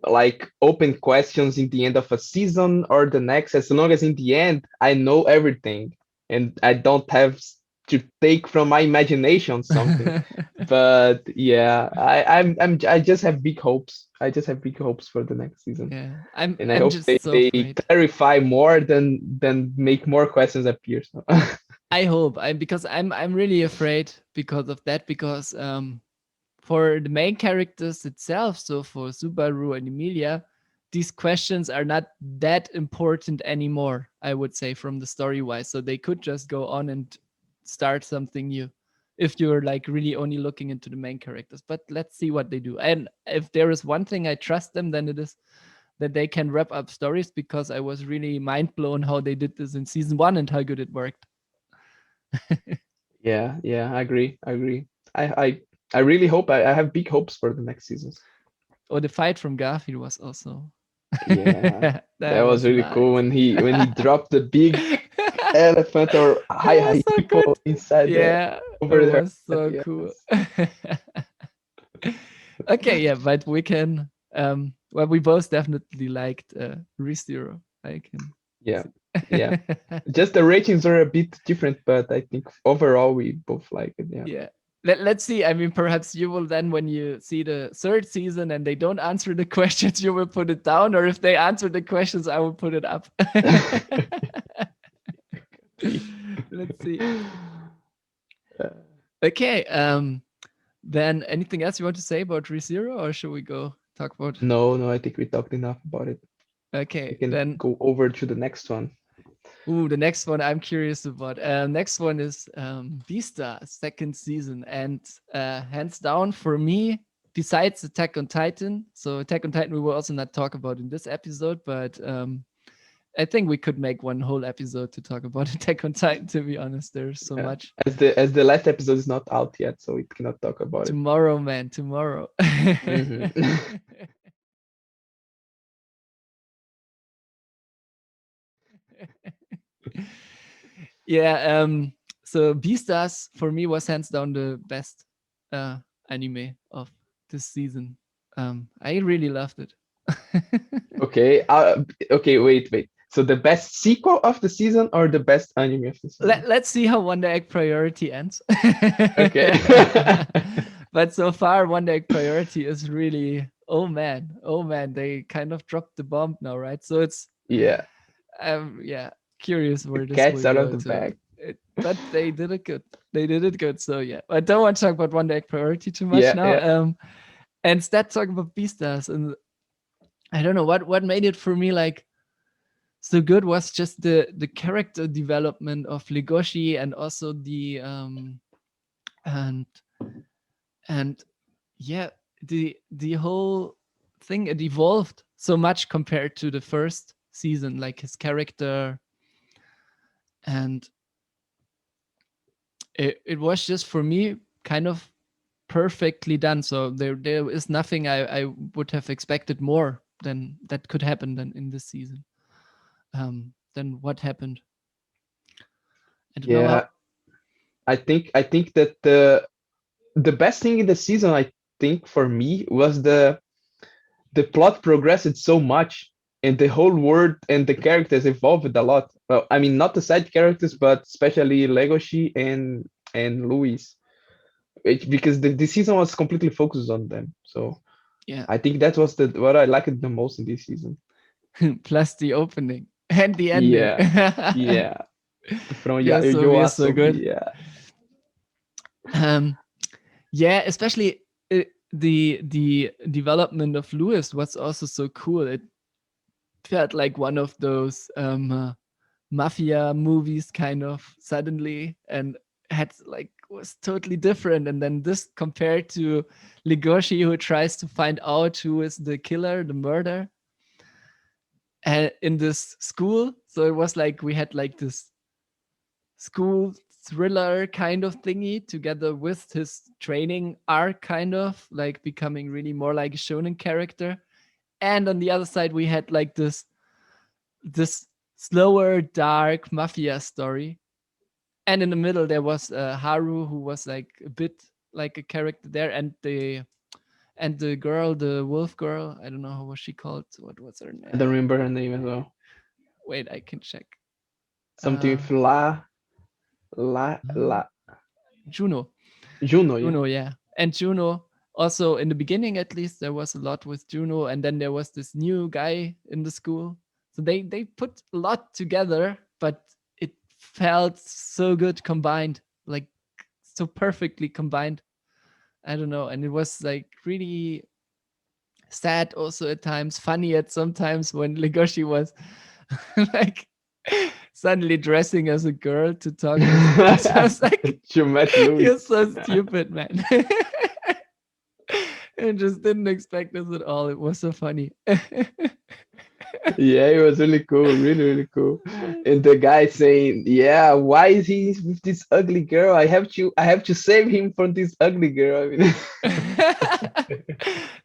Speaker 3: like open questions in the end of a season or the next, as long as in the end I know everything and I don't have to take from my imagination something. But yeah, I just have big hopes. I just have big hopes for the next season.
Speaker 2: Yeah, I'm
Speaker 3: And I
Speaker 2: I'm
Speaker 3: hope
Speaker 2: just so
Speaker 3: they
Speaker 2: afraid.
Speaker 3: clarify more than make more questions appear. So.
Speaker 2: I hope I'm because I'm really afraid because of that, because for the main characters itself, so for Subaru and Emilia, these questions are not that important anymore, I would say, from the story wise. So they could just go on and start something new if you're like really only looking into the main characters. But let's see what they do. And if there is one thing I trust them, then it is that they can wrap up stories, because I was really mind blown how they did this in season one and how good it worked.
Speaker 3: Yeah, yeah, I agree. I agree. I really hope I have big hopes for the next seasons.
Speaker 2: Or the fight from Garfield was also
Speaker 3: Yeah,
Speaker 2: that
Speaker 3: that was
Speaker 2: was
Speaker 3: really cool
Speaker 2: nice.
Speaker 3: when he dropped the big elephant or
Speaker 2: It was so
Speaker 3: hippo
Speaker 2: good.
Speaker 3: inside the
Speaker 2: Yeah, it
Speaker 3: over her
Speaker 2: was
Speaker 3: head.
Speaker 2: so cool.
Speaker 3: Yes.
Speaker 2: Okay, yeah, but we can well, we both definitely liked ReZero. I can
Speaker 3: Yeah,
Speaker 2: see.
Speaker 3: yeah. Just the ratings are a bit different, but I think overall we both like it. Yeah.
Speaker 2: Yeah. Let's see. I mean, perhaps you will then, when you see the third season and they don't answer the questions, you will put it down. Or if they answer the questions, I will put it up. Let's see. Okay. Then anything else you want to say about ReZero, or should we go talk about?
Speaker 3: No, no, I think we talked enough about it. We
Speaker 2: Okay,
Speaker 3: can
Speaker 2: then.
Speaker 3: go over to the next one.
Speaker 2: Ooh, the next one I'm curious about. Next one is Beastars second season, and hands down for me, besides Attack on Titan. So Attack on Titan we will also not talk about in this episode, but I think we could make one whole episode to talk about Attack on Titan. To be honest, there's so
Speaker 3: Yeah.
Speaker 2: much.
Speaker 3: As the last episode is not out yet, so we cannot talk about it.
Speaker 2: Tomorrow, man, tomorrow.
Speaker 3: Hmm.
Speaker 2: Yeah. So Beastars for me was hands down the best uh anime of this season. I really loved it.
Speaker 3: Okay. Okay. Wait. So the best sequel of the season or the best anime of the season?
Speaker 2: Let's see how Wonder Egg Priority ends.
Speaker 3: Okay.
Speaker 2: But so far, Wonder Egg Priority is really, oh man, they kind of dropped the bomb now, right? So it's
Speaker 3: Yeah.
Speaker 2: yeah, curious
Speaker 3: The
Speaker 2: where this will
Speaker 3: cat's out of
Speaker 2: go
Speaker 3: the
Speaker 2: to.
Speaker 3: bag.
Speaker 2: But they did it good. They did it good. So yeah, I don't want to talk about Wonder Egg Priority too much
Speaker 3: Yeah.
Speaker 2: now.
Speaker 3: Yeah.
Speaker 2: And instead talk about Beastars. And I don't know what made it for me like so good was just the character development of Legoshi, and also and and yeah, the whole thing, it evolved so much compared to the first season, like his character, and it was just for me kind of perfectly done. So there is nothing I would have expected more than that could happen than in this season. Then what happened? I don't know how.
Speaker 3: Yeah, I think that the best thing in the season, I think for me, was the plot progressed so much, and the whole world and the characters evolved a lot. Well, I mean, not the side characters, but especially Legoshi and Luis, because the season was completely focused on them. So
Speaker 2: Yeah.
Speaker 3: I think that was the what I liked the most in this season.
Speaker 2: Plus the opening and the ending.
Speaker 3: Yeah, yeah, from
Speaker 2: Yoasobi is so good.
Speaker 3: Yoasobi. Yeah,
Speaker 2: Um, yeah, especially the development of Lewis was also so cool. It felt like one of those mafia movies, kind of suddenly, and had like was totally different. And then this compared to Legoshi, who tries to find out who is the killer, the murder, in this school. So it was like we had like this school thriller kind of thingy together with his training arc, kind of like becoming really more like a shonen character. And on the other side, we had like this slower, dark mafia story. And in the middle, there was Haru, who was like a bit like a character there, and the girl, the wolf girl. I don't know how was she called. What was her
Speaker 3: I don't
Speaker 2: name?
Speaker 3: remember her name as well.
Speaker 2: Wait, I can check.
Speaker 3: Something
Speaker 2: Uh,
Speaker 3: with La
Speaker 2: Juno.
Speaker 3: Juno. Yeah,
Speaker 2: Juno, yeah. And Juno, also in the beginning at least, there was a lot with Juno, and then there was this new guy in the school. So they put a lot together, but it felt so good combined, like so perfectly combined. I don't know, and it was like really sad also at times, funny at sometimes when Legoshi was like suddenly dressing as a girl to talk with Lewis. I was like,
Speaker 3: you met Louis.
Speaker 2: you're so stupid, man. I just didn't expect this at all. It was so funny.
Speaker 3: Yeah, it was really cool, really, really cool. And the guy saying, "Yeah, why is he with this ugly girl? I have to save him from this ugly girl." I mean,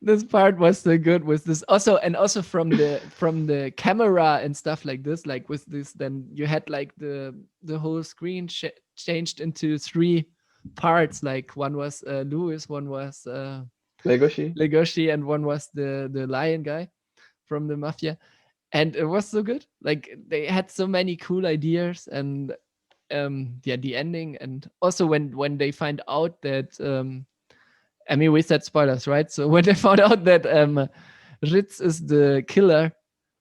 Speaker 2: This part was so good with this also, and also from the camera and stuff like this, like with this, then you had like the whole screen changed into three parts. Like one was Lewis, one was
Speaker 3: Legoshi.
Speaker 2: Legoshi, and one was the lion guy from the mafia. And it was so good. Like they had so many cool ideas, and yeah, the ending, and also when they find out that I mean, we said spoilers, right? So when they found out that Ritz is the killer,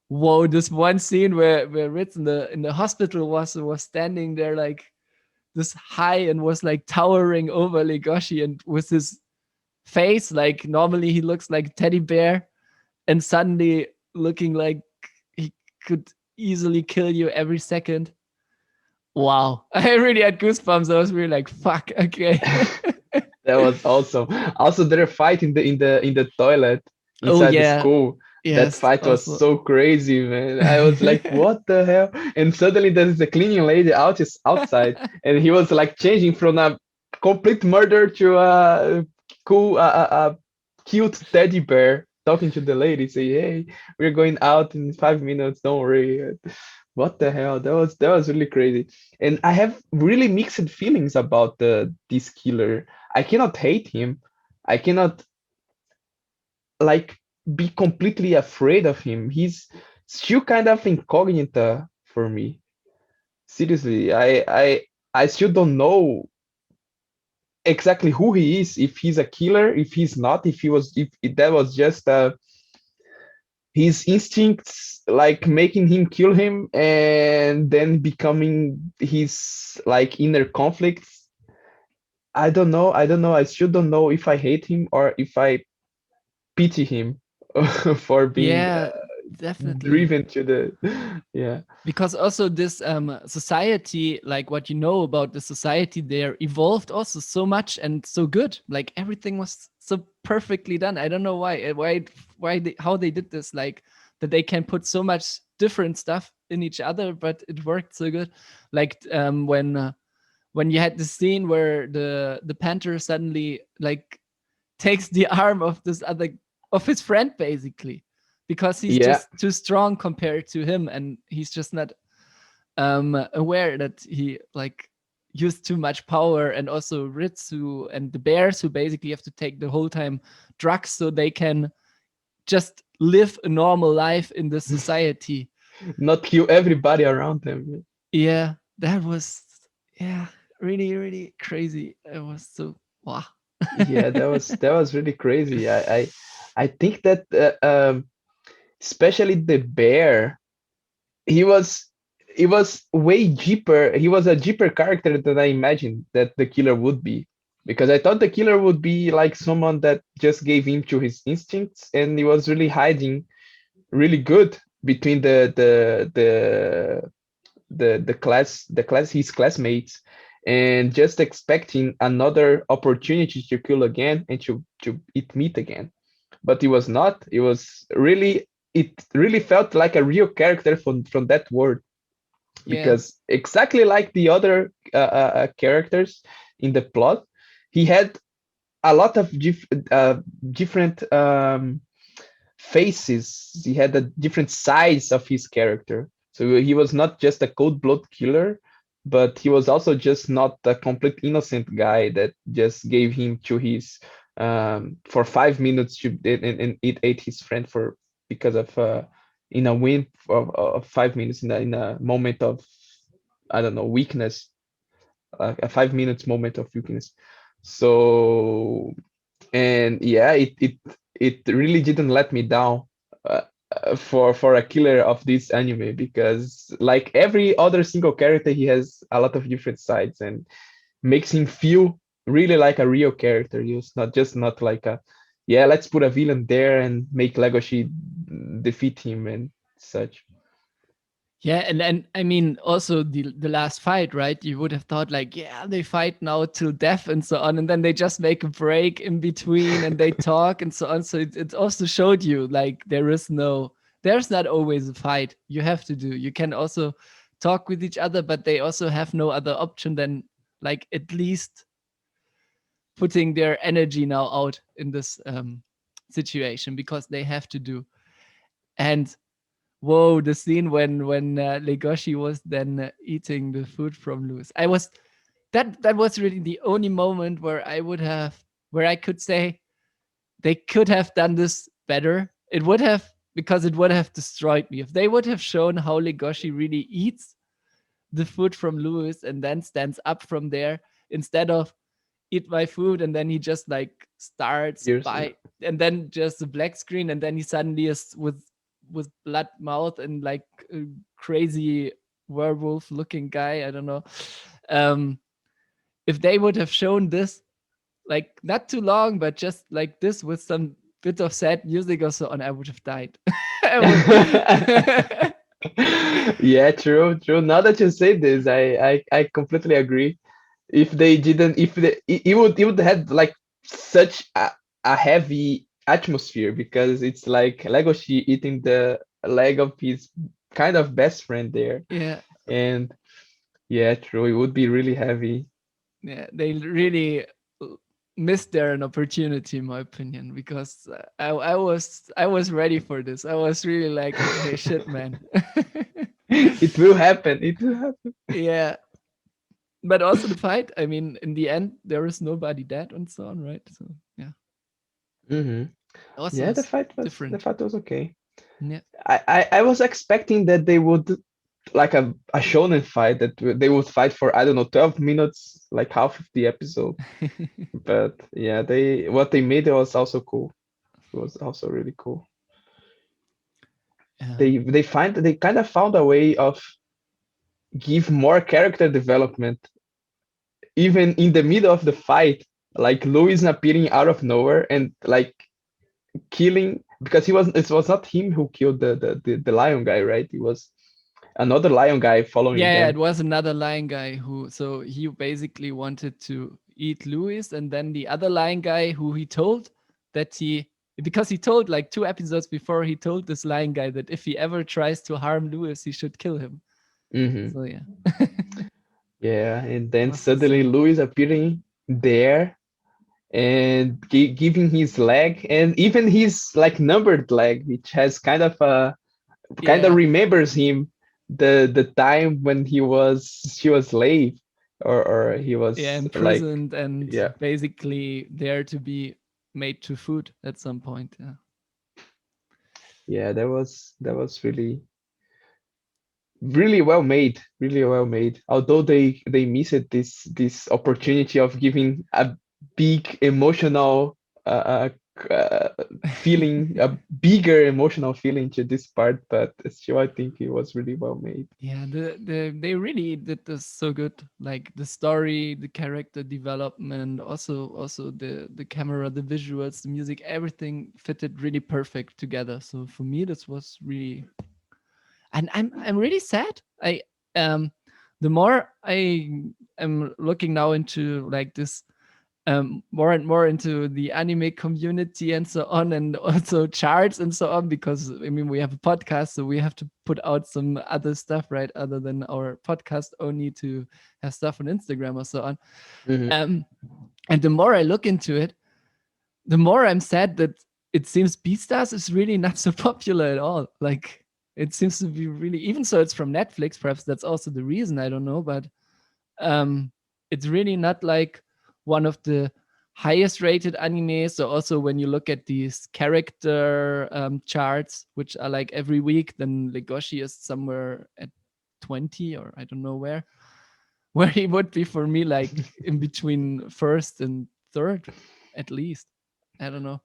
Speaker 2: whoa! This one scene where Ritz in the hospital was standing there like this high and was like towering over Legoshi, and with his face, like normally he looks like a teddy bear, and suddenly looking like he could easily kill you every second. Wow. I really had goosebumps. I was really like, fuck, okay.
Speaker 3: That was awesome. Also, their fight in the toilet
Speaker 2: Oh
Speaker 3: inside the
Speaker 2: yeah.
Speaker 3: school. That
Speaker 2: Yes.
Speaker 3: fight was
Speaker 2: Also.
Speaker 3: so crazy, man. I was like, "What the hell?" And suddenly there's a cleaning lady outside, and he was like changing from a complete murder to a cool, cute teddy bear talking to the lady, say, "Hey, we're going out in 5 minutes. Don't worry." What the hell? That was really crazy. And I have really mixed feelings about the this killer. I cannot hate him. I cannot like be completely afraid of him. He's still kind of incognita for me. Seriously, I still don't know exactly who he is. If he's a killer, if he's not, if that was just his instincts like making him kill him and then becoming his like inner conflicts. I don't know. I still don't know if I hate him or if I pity him for being
Speaker 2: Yeah. definitely.
Speaker 3: driven to the yeah.
Speaker 2: Because also this society, like what you know about the society there, evolved also so much and so good. Like everything was so perfectly done. I don't know why they, how they did this, like that they can put so much different stuff in each other, but it worked so good. Like when you had the scene where the panther suddenly like takes the arm of this other, of his friend basically, because he's
Speaker 3: Yeah,
Speaker 2: just too strong compared to him, and he's just not aware that he like used too much power. And also Ritsu and the bears, who basically have to take the whole time drugs so they can just live a normal life in this society.
Speaker 3: not kill everybody around them.
Speaker 2: Yeah, that was, yeah, really really crazy. It was so wow.
Speaker 3: Yeah, that was really crazy. I think that especially the bear, he was he was way deeper. He was a deeper character than I imagined that the killer would be. Because I thought the killer would be like someone that just gave in to his instincts, and he was really hiding really good between the class his classmates, and just expecting another opportunity to kill again and to eat meat again. But it was not. It really felt like a real character from that world,
Speaker 2: Yeah,
Speaker 3: because exactly like the other characters in the plot, he had a lot of different faces. He had a different sides of his character. So he was not just a cold blood killer, but he was also just not a complete innocent guy that just gave him to his for 5 minutes and it ate his friend for because of in a win of 5 minutes in a moment of, I don't know, weakness, a 5 minutes moment of weakness. So, and yeah, it really didn't let me down uh, for a killer of this anime, because like every other single character, he has a lot of different sides and makes him feel really like a real character. He's not like a, yeah, let's put a villain there and make Legoshi defeat him and such.
Speaker 2: yeah, and I mean also the last fight, right? You would have thought like, yeah, they fight now till death and so on, and then they just make a break in between and they talk and so on. So it also showed you like there's not always a fight you have to do. You can also talk with each other, but they also have no other option than like at least putting their energy now out in this situation, because they have to do. And whoa, the scene when Legoshi was then eating the food from Luz. I was that was really the only moment where I could say they could have done this better. It would have, because it would have destroyed me if they would have shown how Legoshi really eats the food from Lewis and then stands up from there, instead of eat my food and then he just like starts
Speaker 3: Years, yeah.
Speaker 2: by, and then just a black screen, and then he suddenly is with blood mouth and like a crazy werewolf looking guy. I don't know. um if they would have shown this like not too long, but just like this with some bit of sad music or so on, I would have died. I would.
Speaker 3: Yeah, true, true. Now that you say this, I completely agree. If they didn't, if they, it would have like such a heavy atmosphere, because it's like Legoshi eating the leg of his kind of best friend there,
Speaker 2: Yeah,
Speaker 3: and yeah, true. It would be really heavy.
Speaker 2: yeah, they really missed there an opportunity, in my opinion, because I was ready for this. I was really like, okay, shit, man.
Speaker 3: It will happen. It will happen.
Speaker 2: Yeah, but also the fight. I mean, in the end, there is nobody dead and so on, right? So yeah,
Speaker 3: Hmm.
Speaker 2: also
Speaker 3: Yeah, the
Speaker 2: is
Speaker 3: fight was the
Speaker 2: different.
Speaker 3: fight was okay.
Speaker 2: Yeah,
Speaker 3: I was expecting that they would, like a shonen fight, that they would fight for, I don't know, 12 minutes, like half of the episode. But yeah, they what they made was also cool. It was also really cool.
Speaker 2: yeah,
Speaker 3: They kind of found a way of give more character development even in the middle of the fight, like Louis appearing out of nowhere and like killing because it was not him who killed the lion guy, right? It was another lion guy following
Speaker 2: Yeah, it
Speaker 3: them.
Speaker 2: was another lion guy who, so he basically wanted to eat Louis, and then the other lion guy who he told that because he told like 2 episodes before, he told this lion guy that if he ever tries to harm Louis, he should kill him.
Speaker 3: Hmm.
Speaker 2: So yeah,
Speaker 3: Yeah, and
Speaker 2: it
Speaker 3: then
Speaker 2: was so
Speaker 3: suddenly
Speaker 2: sweet.
Speaker 3: Louis appearing there and giving his leg and even his like numbered leg, which has kind of
Speaker 2: Yeah,
Speaker 3: remembers him the time when she was slave, or he
Speaker 2: yeah,
Speaker 3: was like,
Speaker 2: imprisoned and
Speaker 3: yeah,
Speaker 2: basically there to be made to food at some point. Yeah.
Speaker 3: yeah, that was really well made, really well made. Although they missed this opportunity of giving a big emotional uh, uh, feeling, a bigger emotional feeling to this part, but still I think it was really well made.
Speaker 2: Yeah, they really did this so good. Like the story, the character development, also the camera, the visuals, the music, everything fitted really perfect together. So for me, this was really, and I'm really sad. Um the more I am looking now into like this more and more into the anime community and so on, and also charts and so on, because I mean we have a podcast, so we have to put out some other stuff, right, other than our podcast only to have stuff on Instagram or so on.
Speaker 3: Hmm.
Speaker 2: um and the more I look into it, the more I'm sad that it seems Beastars is really not so popular at all. Like it seems to be really, even so it's from Netflix, perhaps that's also the reason, I don't know, but um it's really not like one of the highest rated animes. So also when you look at these character charts, which are like every week, then Legoshi is somewhere at 20, or I don't know where he would be for me, like in between first and third at least. I don't know.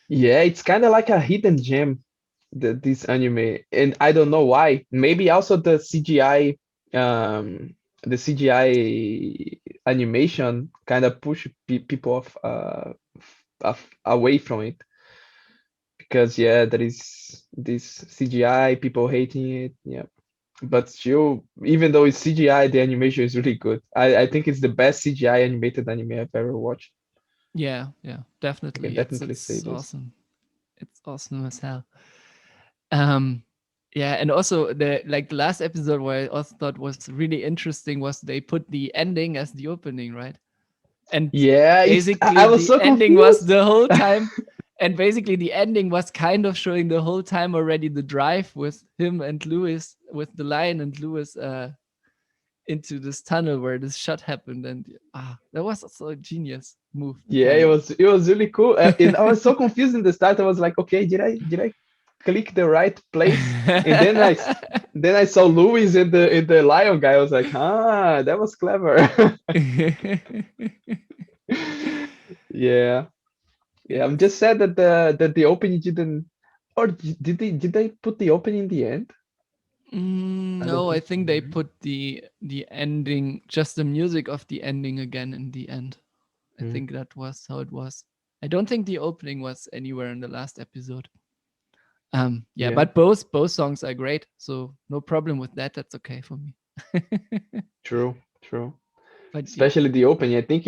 Speaker 3: Yeah, it's kind of like a hidden gem, this anime, and I don't know why. Maybe also the CGI animation kind of push people away from it, because yeah, there is this CGI, people hating it. Yeah, but still, even though it's CGI, the animation is really good. I think it's the best CGI animated anime I've ever watched.
Speaker 2: Yeah, yeah,
Speaker 3: I can
Speaker 2: definitely. It's
Speaker 3: definitely say
Speaker 2: it's
Speaker 3: this.
Speaker 2: awesome. It's awesome as hell. Um, yeah, and also the last episode where I also thought was really interesting was they put the ending as the opening, right? And
Speaker 3: Yeah, I
Speaker 2: basically
Speaker 3: was
Speaker 2: the
Speaker 3: so
Speaker 2: ending was
Speaker 3: confused.
Speaker 2: the whole time, and basically the ending was kind of showing the whole time already the drive with him and Lewis, with the lion and Lewis into this tunnel where this shot happened, and that was also a genius move,
Speaker 3: Yeah,
Speaker 2: kind of.
Speaker 3: it was really cool. And I was so confused in the start. I was like, okay, did I click the right place? And then I saw Louis in the lion guy. I was like, that was clever. Yeah, yeah. I'm
Speaker 2: Yes.
Speaker 3: just sad that the opening didn't. Or did they put the opening in the end? I don't
Speaker 2: No, I
Speaker 3: think so.
Speaker 2: think they put the ending, just the music of the ending again in the end. I
Speaker 3: Mm,
Speaker 2: think that was how it was. I don't think the opening was anywhere in the last episode. Yeah,
Speaker 3: yeah,
Speaker 2: but both songs are great, so no problem with that. That's okay for me.
Speaker 3: true, true.
Speaker 2: But yeah,
Speaker 3: Especially the opening. I think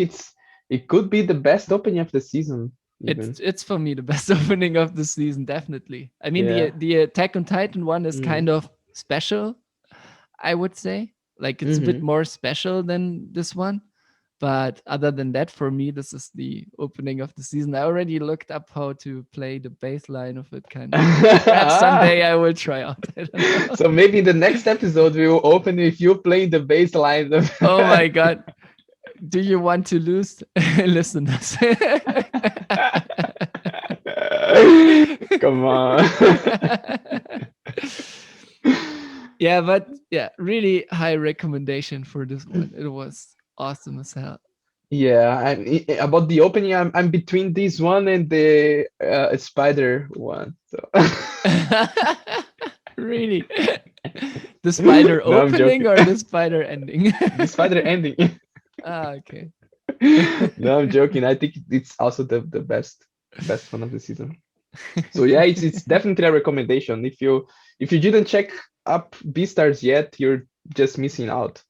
Speaker 3: it could be the best opening of the season, even.
Speaker 2: it's for me the best opening of the season, definitely. I mean,
Speaker 3: Yeah.
Speaker 2: the Attack on Titan one is
Speaker 3: Mm-hmm.
Speaker 2: kind of special, I would say. Like it's a bit
Speaker 3: Mm-hmm.
Speaker 2: more special than this one. But other than that, for me, this is the opening of the season. I already looked up how to play the bass line of it, kind of. Perhaps
Speaker 3: Ah,
Speaker 2: someday I will try out. I don't know.
Speaker 3: so maybe the next episode we will open with you playing the bass line.
Speaker 2: Oh my god. Do you want to lose listeners?
Speaker 3: Come on.
Speaker 2: Yeah, but yeah, really high recommendation for this one. It was awesome as hell.
Speaker 3: Yeah, about the opening, I'm between this one and the spider one. So
Speaker 2: Really? The spider
Speaker 3: no, I'm
Speaker 2: opening
Speaker 3: joking.
Speaker 2: or the spider ending?
Speaker 3: The spider ending.
Speaker 2: Okay.
Speaker 3: No, I'm joking. I think it's also the best one of the season. So yeah, it's definitely a recommendation. If you didn't check up Beastars yet, you're just missing out.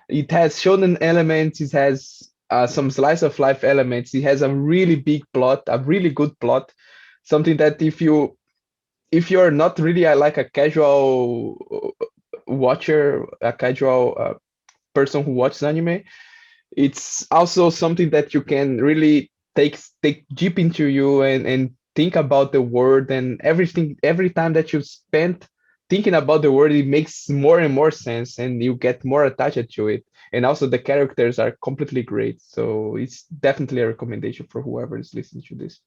Speaker 3: It has shonen elements. It has some slice of life elements. It has a really big plot, a really good plot. Something that if you're not really like a casual watcher, a casual person who watches anime, it's also something that you can really take deep into you and think about the word and everything. Every time that you spend thinking about the word, it makes more and more sense and you get more attached to it. And also the characters are completely great, so it's definitely a recommendation for whoever is listening to this.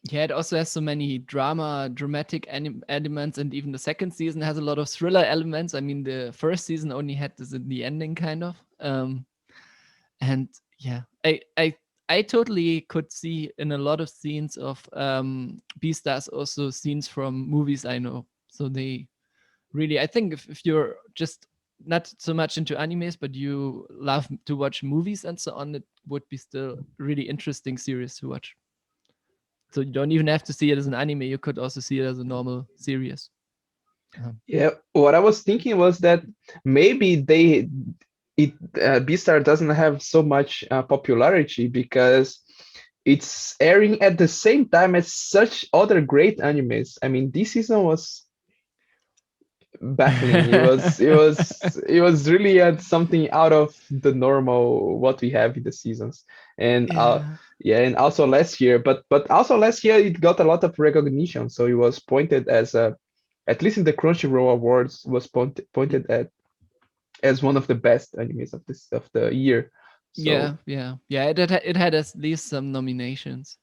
Speaker 2: Yeah, it also has so many dramatic elements, and even the second season has a lot of thriller elements. I mean, the first season only had this in the ending, kind of. And yeah, I totally could see in a lot of scenes of Beastars also scenes from movies I know. So they really, I think if you're just not so much into animes, but you love to watch movies and so on, it would be still really interesting series to watch. So you don't even have to see it as an anime. You could also see it as a normal series. Um,
Speaker 3: Yeah, what I was thinking was that maybe Beastar doesn't have so much popularity because it's airing at the same time as such other great animes. I mean, this season was baffling. It was really something out of the normal what we have in the seasons. And
Speaker 2: yeah.
Speaker 3: yeah, and also last year, but also last year it got a lot of recognition. So it was pointed as a, at least in the Crunchyroll Awards, was pointed at as one of the best animes of the year. So
Speaker 2: Yeah. It had at least some nominations.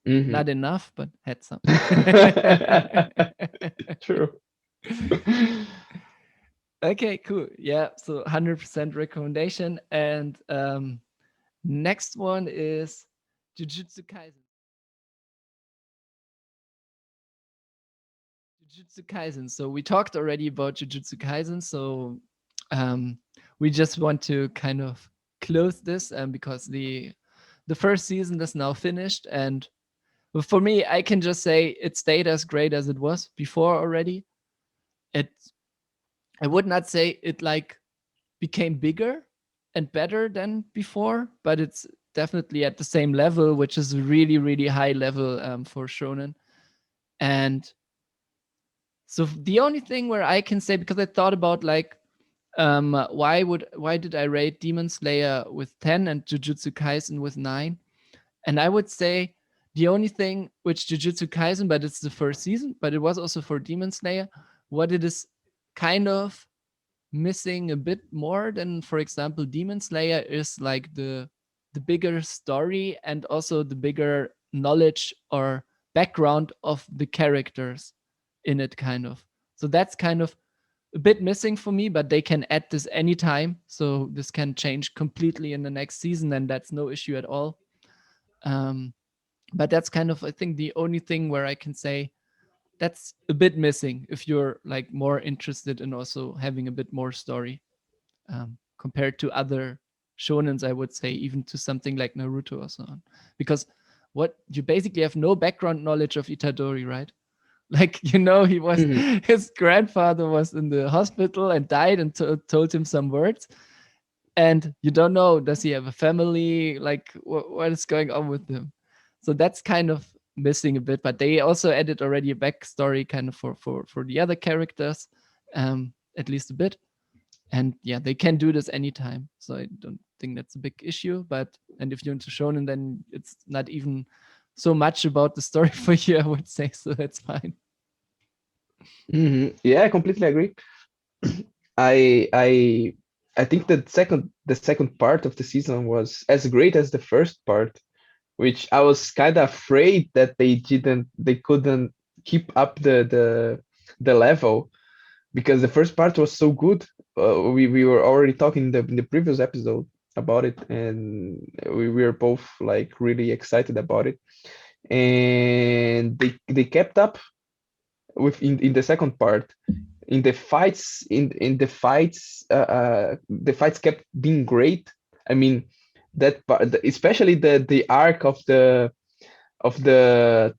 Speaker 3: mhm.
Speaker 2: Not enough, but had some.
Speaker 3: True.
Speaker 2: Okay, cool. Yeah, so 100% recommendation. And next one is Jujutsu Kaisen. Jujutsu Kaisen. So we talked already about Jujutsu Kaisen. So um, we just want to kind of close this because the first season is now finished, and for me, I can just say it stayed as great as it was before already. It I would not say it like became bigger and better than before, but it's definitely at the same level, which is really, really high level for shonen. And so the only thing where I can say, because I thought about like why did I rate Demon Slayer with 10 and Jujutsu Kaisen with 9? And I would say the only thing which Jujutsu Kaisen, but it's the first season, but it was also for Demon Slayer, what it is kind of missing a bit more than, for example, Demon Slayer is like the bigger story and also the bigger knowledge or background of the characters in it, kind of. So that's kind of a bit missing for me, but they can add this anytime. So this can change completely in the next season, and that's no issue at all. Um, but that's kind of, I think, the only thing where I can say that's a bit missing if you're like more interested in also having a bit more story compared to other shonens, I would say, even to something like Naruto or so on. Because what you basically have no background knowledge of Itadori, right? Like, he was,
Speaker 3: Mhm.
Speaker 2: his grandfather was in the hospital and died and told him some words. And you don't know, does he have a family? Like, what is going on with him? So that's kind of missing a bit. But they also added already a backstory kind of for the other characters, at least a bit. And yeah, they can do this anytime. So I don't think that's a big issue. But and if you're into shonen, then it's not even so much about the story for you, I would say. So that's fine.
Speaker 3: Yeah, I completely agree. I I I think the second part of the season was as great as the first part, which I was kind of afraid that they couldn't keep up the level because the first part was so good. We were already talking in the previous episode about it, and we were both like really excited about it. And they kept up in the second part. In the fights kept being great. I mean, that part, especially the arc of the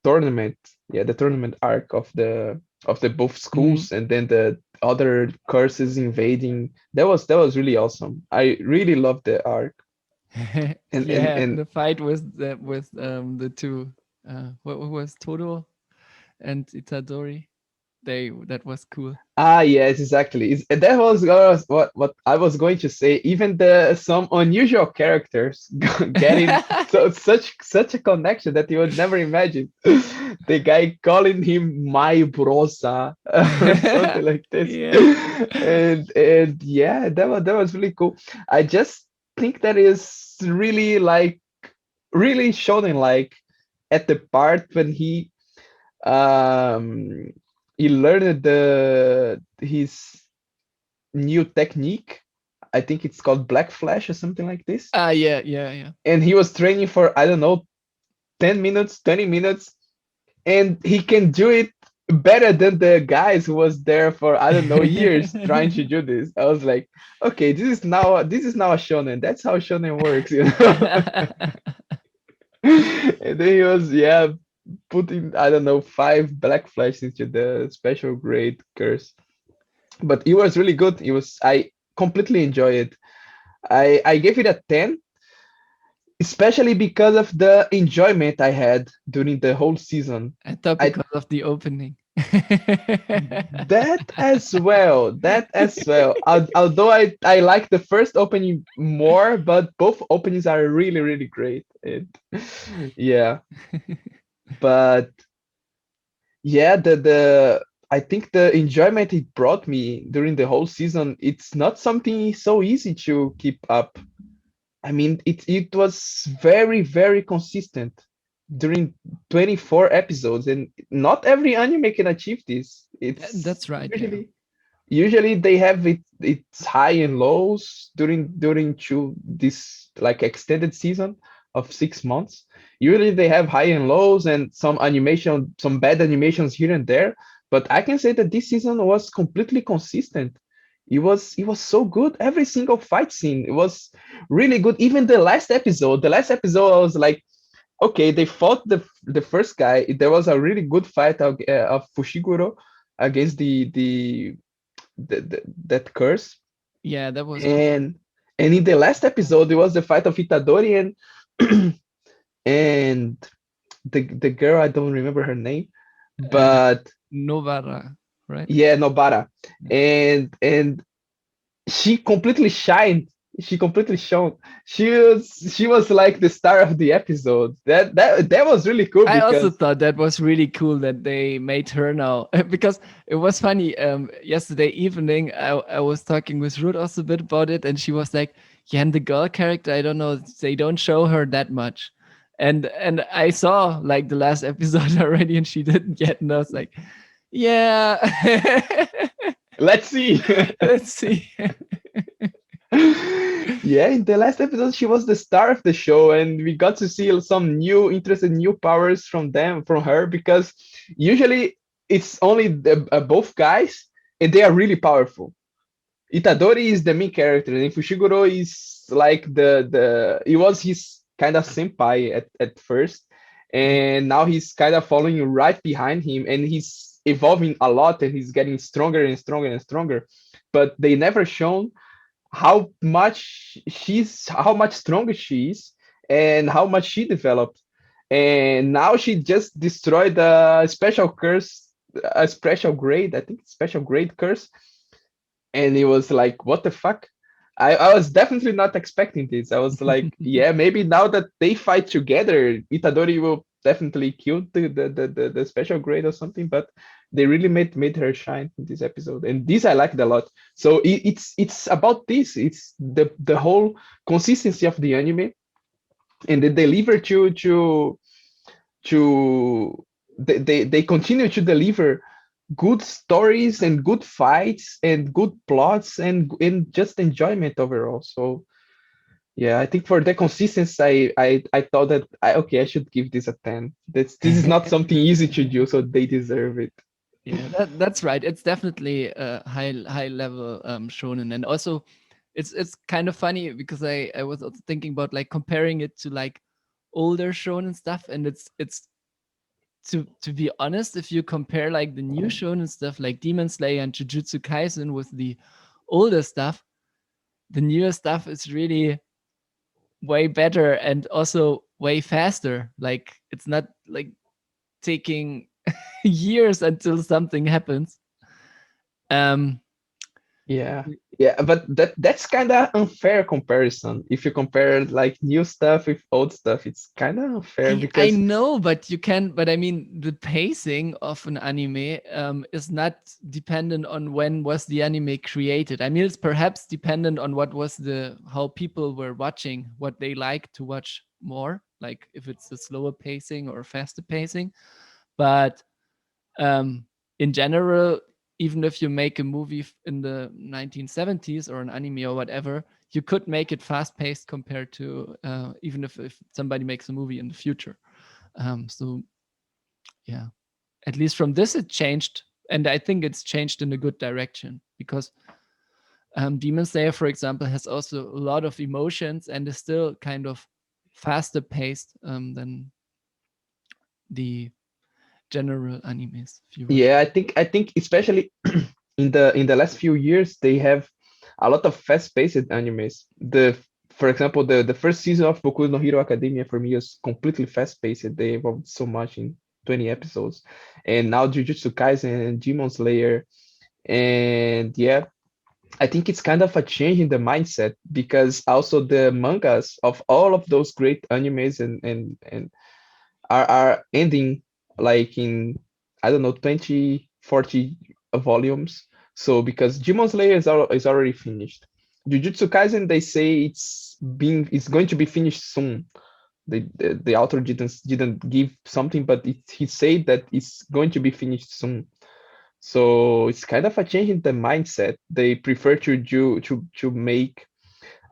Speaker 3: tournament, yeah, the tournament arc of the both
Speaker 2: Mhm.
Speaker 3: schools, and then the other curses invading. That was really awesome. I really loved the arc.
Speaker 2: Yeah,
Speaker 3: And
Speaker 2: the fight with the two what was Todo and Itadori. That was cool.
Speaker 3: ah, yes, exactly. That was what I was going to say. Even the some unusual characters getting such a connection that you would never imagine. The guy calling him my brosa or something like this,
Speaker 2: Yeah.
Speaker 3: and yeah, that was really cool. I just think that is really like really showing like at the part when um he learned the his new technique. I think it's called Black Flash or something like this.
Speaker 2: Ah, yeah, yeah, yeah.
Speaker 3: And he was training for I don't know 10 minutes, 20 minutes, and he can do it better than the guys who was there for I don't know years trying to do this. I was like, okay, this is now a shonen. That's how shonen works, you know. And then he was putting I don't know 5 black flash into the special grade curse. But it was really good. It was I completely enjoy it. I gave it a 10, especially because of the enjoyment I had during the whole season.
Speaker 2: I thought
Speaker 3: I
Speaker 2: because of the opening.
Speaker 3: That as well, that as well. Although I like the first opening more, but both openings are really really great. Yeah, but yeah, the I think the enjoyment it brought me during the whole season, it's not something so easy to keep up. I mean, it was very, very consistent during 24 episodes, and not every anime can achieve this. It's
Speaker 2: That's right, yeah.
Speaker 3: usually they have its high and lows during this like extended season of 6 months. Usually they have high and lows and some bad animations here and there. But I can say that this season was completely consistent. It was so good. Every single fight scene, it was really good. Even the last episode, I was like, okay, they fought the first guy. There was a really good fight of Fushiguro against that curse.
Speaker 2: Yeah, that was cool.
Speaker 3: And in the last episode, it was the fight of Itadori and and the girl, I don't remember her name,
Speaker 2: Uh,
Speaker 3: but
Speaker 2: Novara, right?
Speaker 3: yeah, Nobara.
Speaker 2: Yeah.
Speaker 3: And she completely shined. She completely shone. She was like the star of the episode. That was really cool
Speaker 2: I also
Speaker 3: because
Speaker 2: thought that was really cool that they made her now because it was funny. Yesterday evening, I was talking with Ruth also a bit about it, and she was like, "Yeah, and the girl character, I don't know, they don't show her that much." And I saw like the last episode already, and she didn't yet, and I was like, "Yeah,
Speaker 3: let's see.
Speaker 2: let's see."
Speaker 3: Yeah, in the last episode, she was the star of the show, and we got to see some new, interesting new powers from her, because usually it's only both guys, and they are really powerful. Itadori is the main character, and Fushiguro is like he was his kind of senpai at first, and now he's kind of following right behind him, and he's evolving a lot, and he's getting stronger and stronger and stronger. But they never shown how much stronger she is, and how much she developed. And now she just destroyed a special curse, a special grade, I think special grade curse. And it was like, what the fuck? I was definitely not expecting this. I was like, yeah, maybe now that they fight together, Itadori will definitely kill the special grade or something. But they really made her shine in this episode, and this I liked a lot. So it's about this. It's the whole consistency of the anime, and they deliver to they continue to deliver good stories and good fights and good plots and just enjoyment overall. So yeah, I think for the consistency, I thought that okay, I should give this a 10. This is not something easy to do, so they deserve it.
Speaker 2: Yeah, that's right. It's definitely a high level shonen, and also it's kind of funny because I was also thinking about like comparing it to like older shonen stuff, and it's to be honest, if you compare like the new shonen stuff like Demon Slayer and Jujutsu Kaisen with the older stuff, the newer stuff is really way better and also way faster. Like it's not like taking years until something happens. Um,
Speaker 3: Yeah. Yeah, but that's kind of unfair comparison. If you compare like new stuff with old stuff, it's kind of unfair
Speaker 2: I
Speaker 3: because
Speaker 2: know, but you can. But I mean, the pacing of an anime is not dependent on when was the anime created. I mean, it's perhaps dependent on what was the how people were watching, what they like to watch more. Like if it's a slower pacing or faster pacing. But um, in general, even if you make a movie in the 1970s or an anime or whatever, you could make it fast paced compared to even if somebody makes a movie in the future. So yeah, at least from this it changed, and I think it's changed in a good direction because Demon Slayer, for example, has also a lot of emotions and is still kind of faster paced than the general animes. If you watch
Speaker 3: yeah,
Speaker 2: them.
Speaker 3: I think especially in the last few years they have a lot of fast-paced animes. For example, the first season of Boku no Hero Academia for me was completely fast-paced. They evolved so much in 20 episodes. And now Jujutsu Kaisen and Demon Slayer. And yeah, I think it's kind of a change in the mindset because also the mangas of all of those great animes and are ending like in I don't know 20 40 volumes. So because Demon Slayer is already finished. Jujutsu Kaisen they say it's going to be finished soon. The author didn't give something, but he said that it's going to be finished soon. So it's kind of a change in the mindset. They prefer to make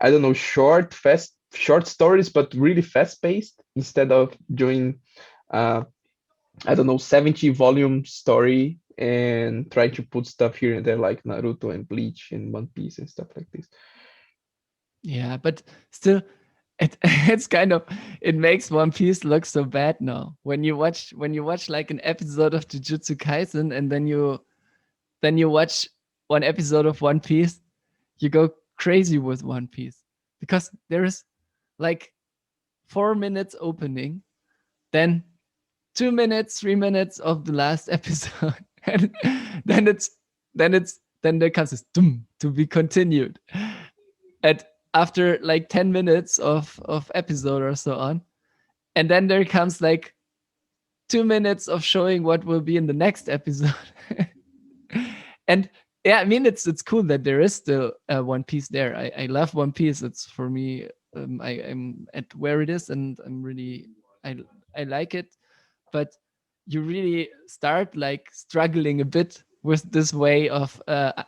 Speaker 3: I don't know short stories, but really fast paced instead of doing uh, I don't know 70 volume story and try to put stuff here and there like Naruto and Bleach and One Piece and stuff like this.
Speaker 2: Yeah, but still, it's kind of it makes One Piece look so bad now. When you watch like an episode of Jujutsu Kaisen and then you watch one episode of One Piece, you go crazy with One Piece because there is like 4 minutes opening, then 2 minutes, 3 minutes of the last episode, and then it's then there comes this to be continued. And after like 10 minutes of episode or so on, and then there comes like 2 minutes of showing what will be in the next episode. And yeah, I mean it's cool that there is still One Piece there. I love One Piece. It's for me. I'm at where it is, and I'm really I I like it. But you really start like struggling a bit with this way of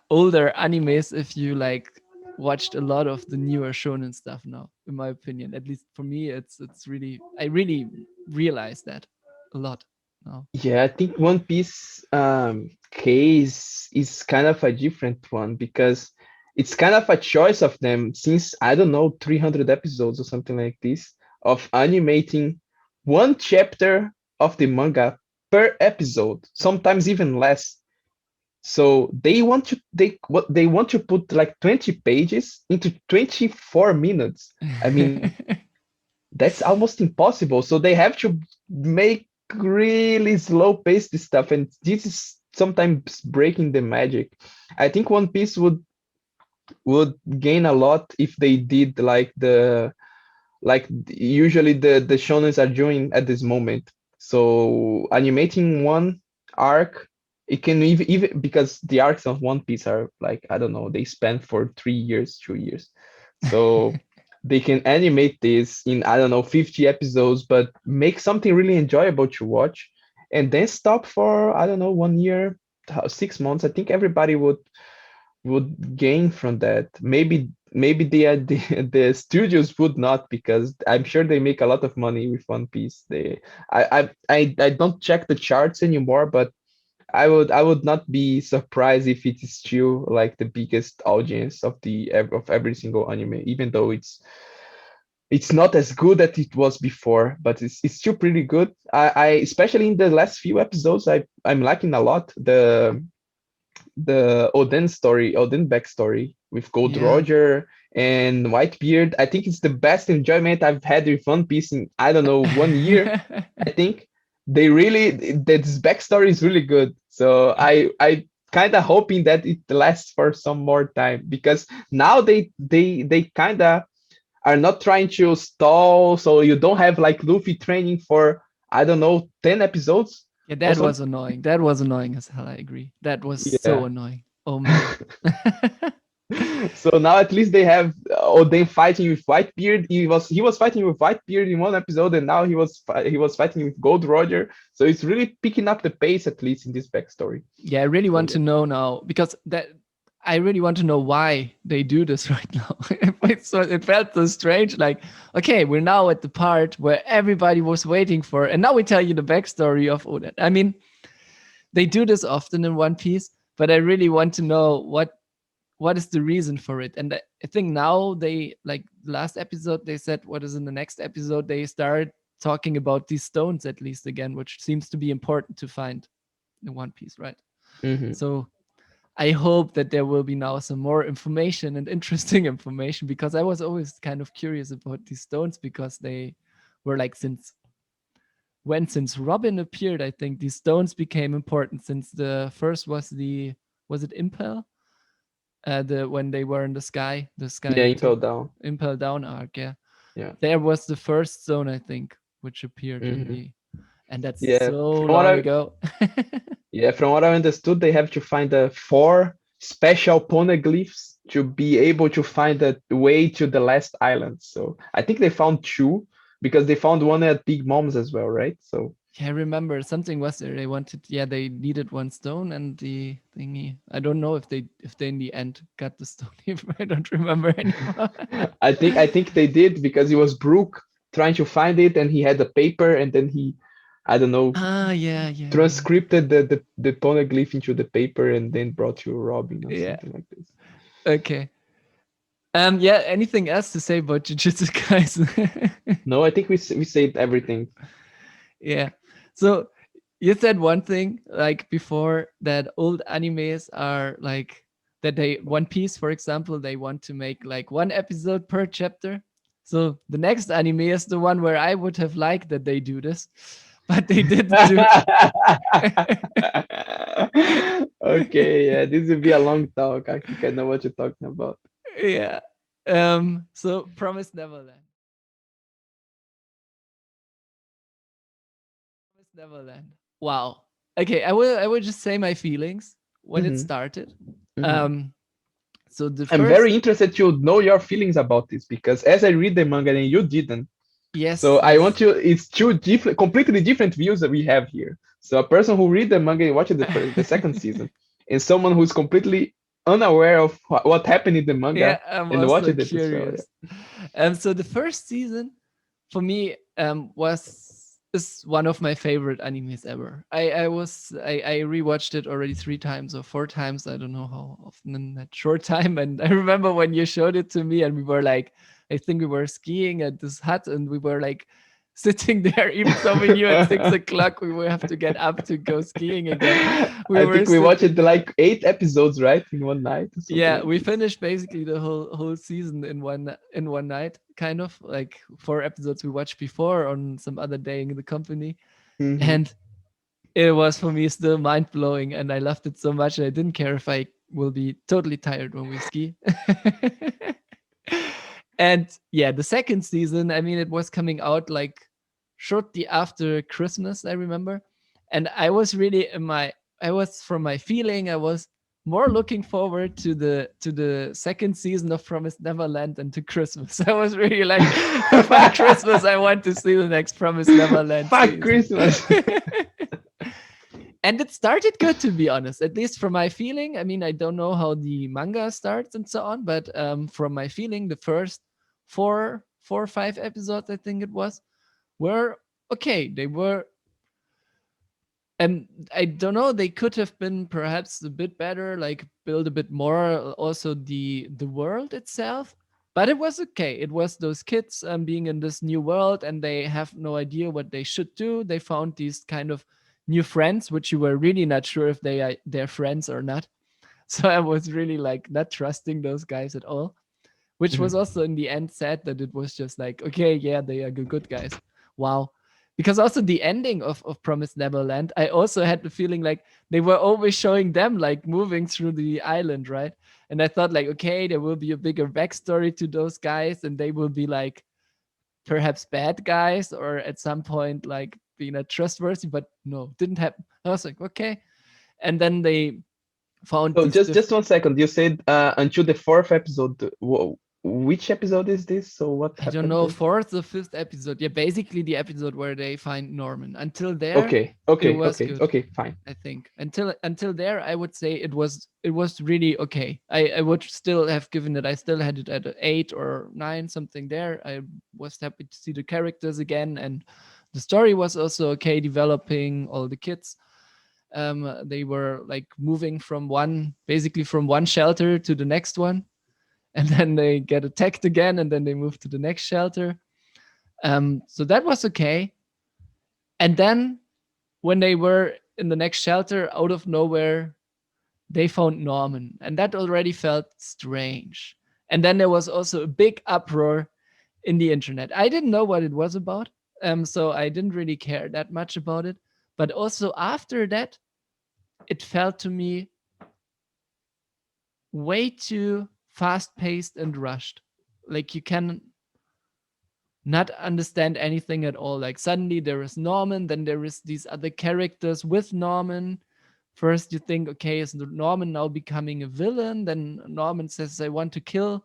Speaker 2: older animes if you like watched a lot of the newer shonen stuff now. In my opinion, at least for me, it's really I really realize that a lot now.
Speaker 3: Yeah, I think One Piece case is kind of a different one because it's kind of a choice of them since I don't know 300 episodes or something like this of animating one chapter of the manga per episode, sometimes even less. So they want to put like 20 pages into 24 minutes. I mean, that's almost impossible. So they have to make really slow paced stuff, and this is sometimes breaking the magic. I think One Piece would gain a lot if they did like usually the shonens are doing at this moment. So animating one arc, it can even because the arcs of One Piece are like I don't know, they span for 3 years, 2 years. So they can animate this in I don't know 50 episodes, but make something really enjoyable to watch, and then stop for I don't know 1 year, 6 months. I think everybody would gain from that. Maybe the studios would not because I'm sure they make a lot of money with One Piece. I don't check the charts anymore, but I would not be surprised if it is still like the biggest audience of every single anime, even though it's not as good as it was before, but it's still pretty good. I especially in the last few episodes, I'm liking a lot the Odin backstory with Gold
Speaker 2: Yeah.
Speaker 3: Roger and Whitebeard. I think it's the best enjoyment I've had with One Piece in, I don't know, 1 year. I think they really this backstory is really good. So I kind of hoping that it lasts for some more time, because now they kind of are not trying to stall, so you don't have like Luffy training for, I don't know, 10 episodes
Speaker 2: Yeah,
Speaker 3: or
Speaker 2: that was
Speaker 3: something.
Speaker 2: annoying. That was annoying as hell. I agree. That was so
Speaker 3: Yeah.
Speaker 2: annoying. Oh man.
Speaker 3: So now at least they have Oden fighting with Whitebeard. He was fighting with Whitebeard in one episode, and now he was fighting with Gold Roger. So it's really picking up the pace, at least in this backstory.
Speaker 2: Yeah, I really
Speaker 3: So
Speaker 2: want to know now because that I really want to know why they do this right now. It felt so strange. Like, okay, we're now at the part where everybody was waiting for, and now we tell you the backstory of Oden. I mean, they do this often in One Piece, but I really want to know what is the reason for it. And I think now they like last episode they said what is in the next episode they start talking about these stones at least again, which seems to be important to find in One Piece, right?
Speaker 3: hmm
Speaker 2: So I hope that there will be now some more information and interesting information, because I was always kind of curious about these stones because they were like since Robin appeared, I think these stones became important since the first was it Impel? The when they were in the
Speaker 3: Yeah,
Speaker 2: sky
Speaker 3: Impel
Speaker 2: to
Speaker 3: Down.
Speaker 2: Impel Down arc, yeah.
Speaker 3: Yeah.
Speaker 2: There was the first stone, I think, which appeared in
Speaker 3: hmm
Speaker 2: the and that's
Speaker 3: Yeah.
Speaker 2: so long ago.
Speaker 3: From what I understood, they have to find four special poneglyphs to be able to find a way to the last island. So I think they found two, because they found one at Big Mom's as well, right? So
Speaker 2: Yeah, I remember something was there. They needed one stone and the thingy. I don't know if they in the end got the stone. If I don't remember anymore.
Speaker 3: I think they did, because it was Brook trying to find it, and he had the paper, and then he, I don't know,
Speaker 2: Ah, yeah, yeah, yeah,
Speaker 3: transcripted the poneglyph into the paper and then brought to Robin or
Speaker 2: yeah.
Speaker 3: something like this.
Speaker 2: Okay. Yeah. Anything else to say about Jujutsu Kaisen?
Speaker 3: No, I think we said everything.
Speaker 2: Yeah. So you said one thing like before that old animes are like that they One Piece, for example, they want to make like one episode per chapter. So the next anime is the one where I would have liked that they do this, but they didn't do.
Speaker 3: Okay, yeah, this will be a long talk. I think I know what you're talking about.
Speaker 2: Yeah. So Promise Neverland. Promise Neverland. Wow. Okay, I will just say my feelings when it
Speaker 3: hmm
Speaker 2: started.
Speaker 3: hmm
Speaker 2: Um so the
Speaker 3: I'm
Speaker 2: first
Speaker 3: very interested to know your feelings about this, because as I read the manga and you didn't, so
Speaker 2: yes,
Speaker 3: I want
Speaker 2: yes.
Speaker 3: to. It's two different, completely different views that we have here. So a person who read the manga and watched the second season, and someone who's completely unaware of what happened in the
Speaker 2: Yeah,
Speaker 3: manga
Speaker 2: I'm
Speaker 3: and watched
Speaker 2: also
Speaker 3: it as well.
Speaker 2: curious. So the first season for me was is one of my favorite animes ever. I rewatched it already 3 times or 4 times. I don't know how often in that short time. And I remember when you showed it to me, and we were like, I think we were skiing at this hut, and we were like sitting there, even though we knew at 6 o'clock we would have to get up to go skiing again. We
Speaker 3: I
Speaker 2: were
Speaker 3: think we watched
Speaker 2: sitting
Speaker 3: it
Speaker 2: there.
Speaker 3: like 8 episodes, right, in one night or something
Speaker 2: Yeah,
Speaker 3: like
Speaker 2: we
Speaker 3: this.
Speaker 2: finished basically the whole season in one night, kind of like 4 episodes we watched before on some other day in the company,
Speaker 3: hmm
Speaker 2: and it was for me still mind blowing, and I loved it so much. I didn't care if I will be totally tired when we ski. And yeah, the second season, I mean, it was coming out like shortly after Christmas, I remember. And I was really I was from my feeling, I was more looking forward to the second season of Promised Neverland than to Christmas. I was really like, fuck Christmas, I want to see the next Promised Neverland
Speaker 3: Fuck
Speaker 2: season.
Speaker 3: Christmas.
Speaker 2: And it started good, to be honest, at least from my feeling. I mean, I don't know how the manga starts and so on, but from my feeling, the first four or five episodes, I think it was, were okay. They were, and I don't know, they could have been perhaps a bit better, like build a bit more. Also, the world itself. But it was okay. It was those kids being in this new world, and they have no idea what they should do. They found these kind of new friends, which you were really not sure if they are their friends or not. So I was really like not trusting those guys at all, which was
Speaker 3: Mhm.
Speaker 2: also in the end sad that it was just like, okay, yeah, they are good guys. Wow. Because also the ending of Promised Neverland, I also had the feeling like they were always showing them like moving through the island, right? And I thought like, okay, there will be a bigger backstory to those guys, and they will be like perhaps bad guys or at some point like being a trustworthy, but no, didn't happen. I was like, okay. And then they found
Speaker 3: So
Speaker 2: these
Speaker 3: just 1 second. You said until the fourth episode. Which episode is this? So what
Speaker 2: I don't
Speaker 3: happened
Speaker 2: know,
Speaker 3: there?
Speaker 2: fourth or fifth episode. Yeah, basically the episode where they find Norman. Until there,
Speaker 3: Okay,
Speaker 2: it
Speaker 3: okay,
Speaker 2: was
Speaker 3: okay,
Speaker 2: good.
Speaker 3: okay, fine.
Speaker 2: I think until there, I would say it was really okay. I would still have given it. I still had it at 8 or 9, something there. I was happy to see the characters again, and the story was also okay, developing all the kids. They were like moving from basically from one shelter to the next one, and then they get attacked again, and then they move to the next shelter. So that was okay. And then when they were in the next shelter, out of nowhere, they found Norman, and that already felt strange. And then there was also a big uproar in the internet. I didn't know what it was about, so I didn't really care that much about it. But also after that, it felt to me way too fast paced and rushed. Like you can not understand anything at all. Like suddenly there is Norman, then there is these other characters with Norman. First you think, okay, is Norman now becoming a villain? Then Norman says, I want to kill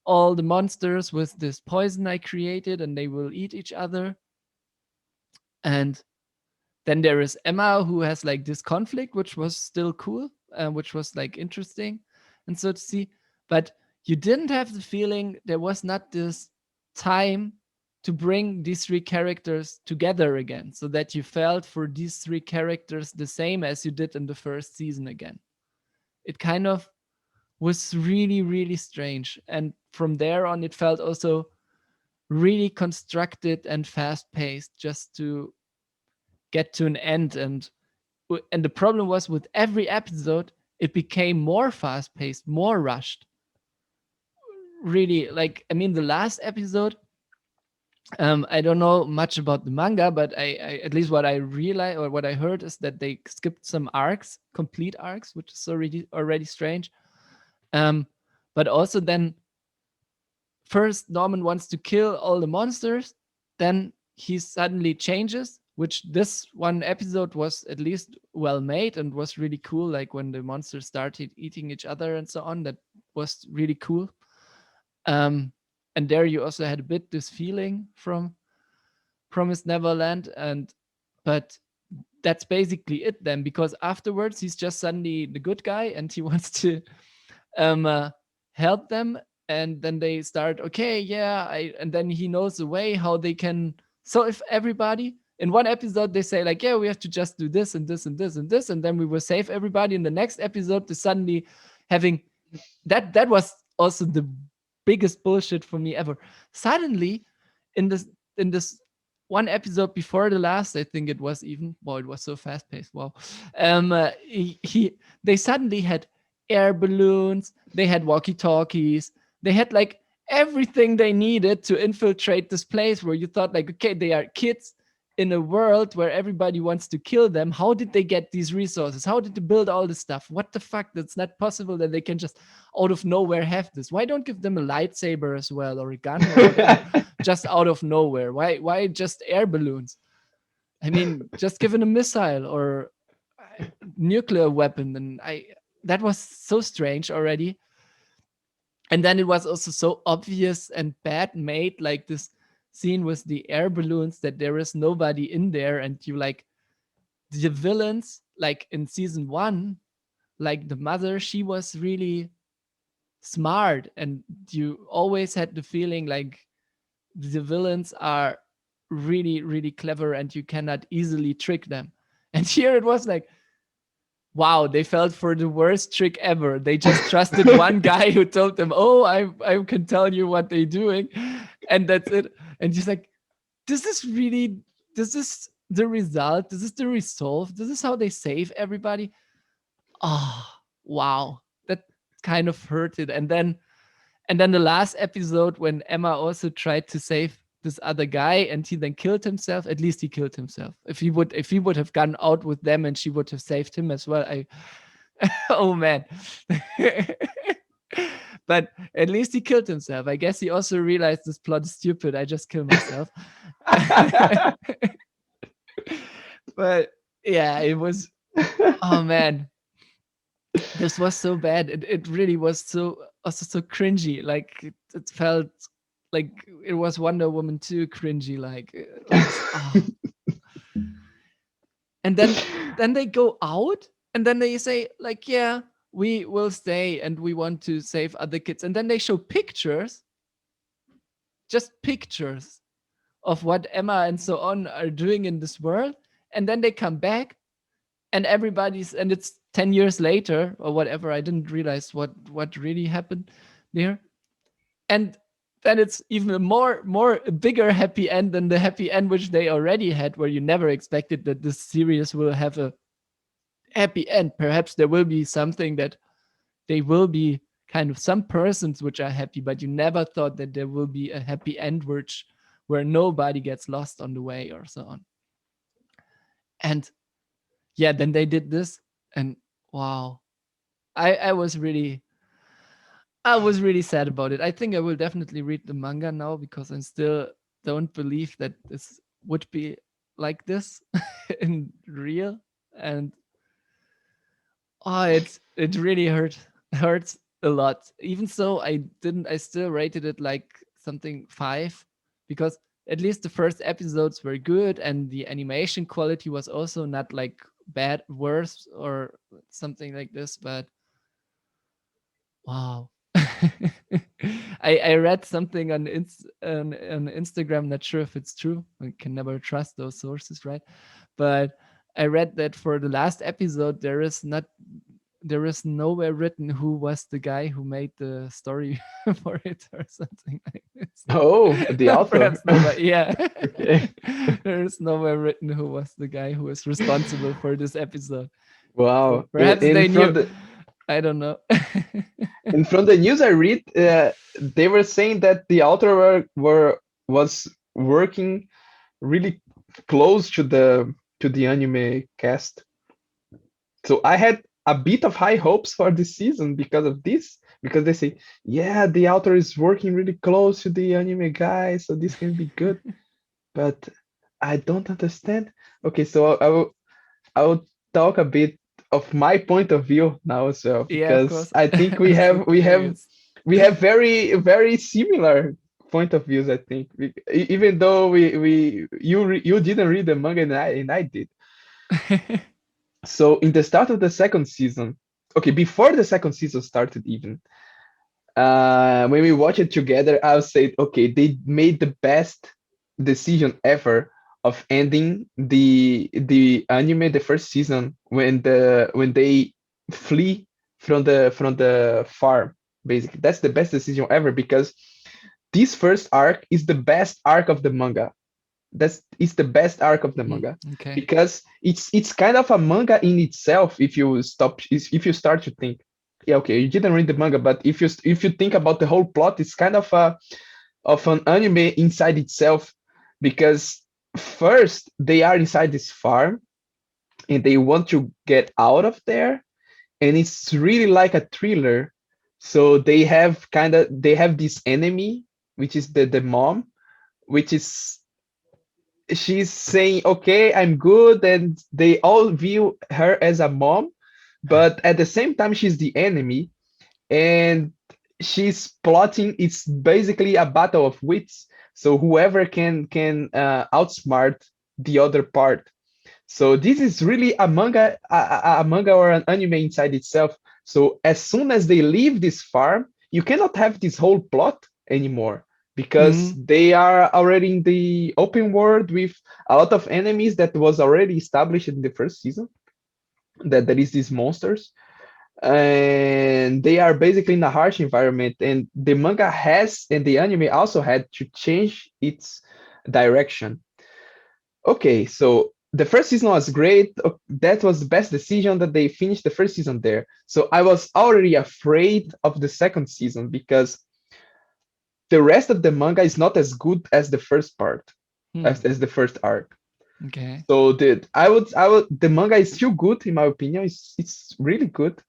Speaker 2: all the monsters with this poison I created, and they will eat each other. And then there is Emma, who has like this conflict, which was still cool, which was like interesting and so to see. But you didn't have the feeling there was not this time to bring these three characters together again, so that you felt for these three characters the same as you did in the first season again. It kind of was really, really strange. And from there on, it felt also really constructed and fast paced just to get to an end. And the problem was with every episode, it became more fast paced, more rushed. Really, like I mean, the last episode. I don't know much about the manga, but I at least what I realized or what I heard is that they skipped some arcs, complete arcs, which is already strange. Um, but also then first Norman wants to kill all the monsters, then he suddenly changes, which this one episode was at least well made and was really cool. Like when the monsters started eating each other and so on, that was really cool. Um, and there you also had a bit this feeling from Promised Neverland, and but that's basically it then, because afterwards he's just suddenly the good guy and he wants to um uh, help them. And then they start, okay, yeah, and then he knows a way how they can. So if everybody in one episode they say like, yeah, we have to just do this and this and this and this, and then we will save everybody. In the next episode they suddenly having that was also the biggest bullshit for me ever. Suddenly in this one episode before the last, I think it was even, wow, it was so fast paced. Wow. They suddenly had air balloons, they had walkie talkies, they had like everything they needed to infiltrate this place where you thought like, okay, they are kids in a world where everybody wants to kill them. How did they get these resources? How did they build all this stuff? What the fuck? That's not possible that they can just out of nowhere have this. Why don't give them a lightsaber as well, or a gun or whatever, just out of nowhere? Why just air balloons? I mean, just give it a missile or nuclear weapon. And I that was so strange already. And then it was also so obvious and bad made, like this scene with the air balloons, that there is nobody in there, and you like the villains, like in season one, like the mother, she was really smart, and you always had the feeling like the villains are really, really clever and you cannot easily trick them. And here it was like, wow, they felt for the worst trick ever. They just trusted one guy who told them, "Oh, I can tell you what they're doing," and that's it. And just like, this is really, this is the result. This is the resolve. This is how they save everybody. Oh, wow, that kind of hurted. And then the last episode when Emma also tried to save this other guy and he then killed himself. At least he killed himself. If he would have gone out with them and she would have saved him as well, I oh man. But at least he killed himself. I guess he also realized this plot is stupid. I just kill myself. But yeah, it was, oh man, this was so bad. It really was so also so cringy. Like it felt like it was Wonder Woman 2 cringy. Oh. And then they go out and then they say like, yeah, we will stay and we want to save other kids. And then they show pictures, just pictures of what Emma and so on are doing in this world. And then they come back and and it's 10 years later or whatever. I didn't realize what really happened there. And then it's even a more a bigger happy end than the happy end which they already had, where you never expected that this series will have a happy end. Perhaps there will be something that they will be kind of some persons which are happy, but you never thought that there will be a happy end where nobody gets lost on the way or so on. And yeah, then they did this, and wow, I was really, I was really sad about it. I think I will definitely read the manga now because I still don't believe that this would be like this in real. And oh, it really hurts a lot. Even so, I still rated it like something 5, because at least the first episodes were good and the animation quality was also not like bad, worse or something like this. But wow. I read something on Instagram, not sure if it's true. I can never trust those sources, right? But I read that for the last episode there is nowhere written who was the guy who made the story for it or something like this.
Speaker 3: Oh, the
Speaker 2: No,
Speaker 3: author.
Speaker 2: perhaps nobody. Yeah.
Speaker 3: Okay.
Speaker 2: There is nowhere written who was the guy who was responsible for this episode. So
Speaker 3: Wow.
Speaker 2: perhaps
Speaker 3: And
Speaker 2: they knew.
Speaker 3: from the
Speaker 2: I don't know.
Speaker 3: news I read, they were saying that the author was working really close to the anime cast. So I had a bit of high hopes for this season because of this, because they say, yeah, the author is working really close to the anime guy, so this can be good. But I don't understand. Okay, so I will talk a bit of my point of view now as well,
Speaker 2: Yeah, of
Speaker 3: because
Speaker 2: course.
Speaker 3: I think
Speaker 2: I'm so curious.
Speaker 3: we have very similar point of views. I think even though you didn't read the manga and I did. So in the start of the second season, okay, before the second season started even, when we watch it together, I'll say, okay, they made the best decision ever of ending the anime, the first season, when they flee from the farm. Basically, that's the best decision ever, because this first arc is the best arc of the manga. That's It's the best arc of the manga,
Speaker 2: Okay.
Speaker 3: because it's kind of a manga in itself. If you start to think, yeah, okay, you didn't read the manga, but if you think about the whole plot, it's kind of an anime inside itself, because first they are inside this farm and they want to get out of there, and it's really like a thriller. So they have this enemy, which is the mom, which is, she's saying, okay, I'm good, and they all view her as a mom, but at the same time she's the enemy, and she's plotting. It's basically a battle of wits, so whoever can outsmart the other part. So this is really a manga or an anime inside itself. So as soon as they leave this farm, you cannot have this whole plot anymore, because
Speaker 2: Hmm.
Speaker 3: they are already in the open world with a lot of enemies that was already established in the first season. that there is these monsters, and they are basically in a harsh environment, and the manga has and the anime also had to change its direction. Okay, so the first season was great. That was the best decision that they finished the first season there. So I was already afraid of the second season because the rest of the manga is not as good as the first part,
Speaker 2: Hmm.
Speaker 3: as the first arc.
Speaker 2: Okay.
Speaker 3: So I would the manga is still good in my opinion. It's really good,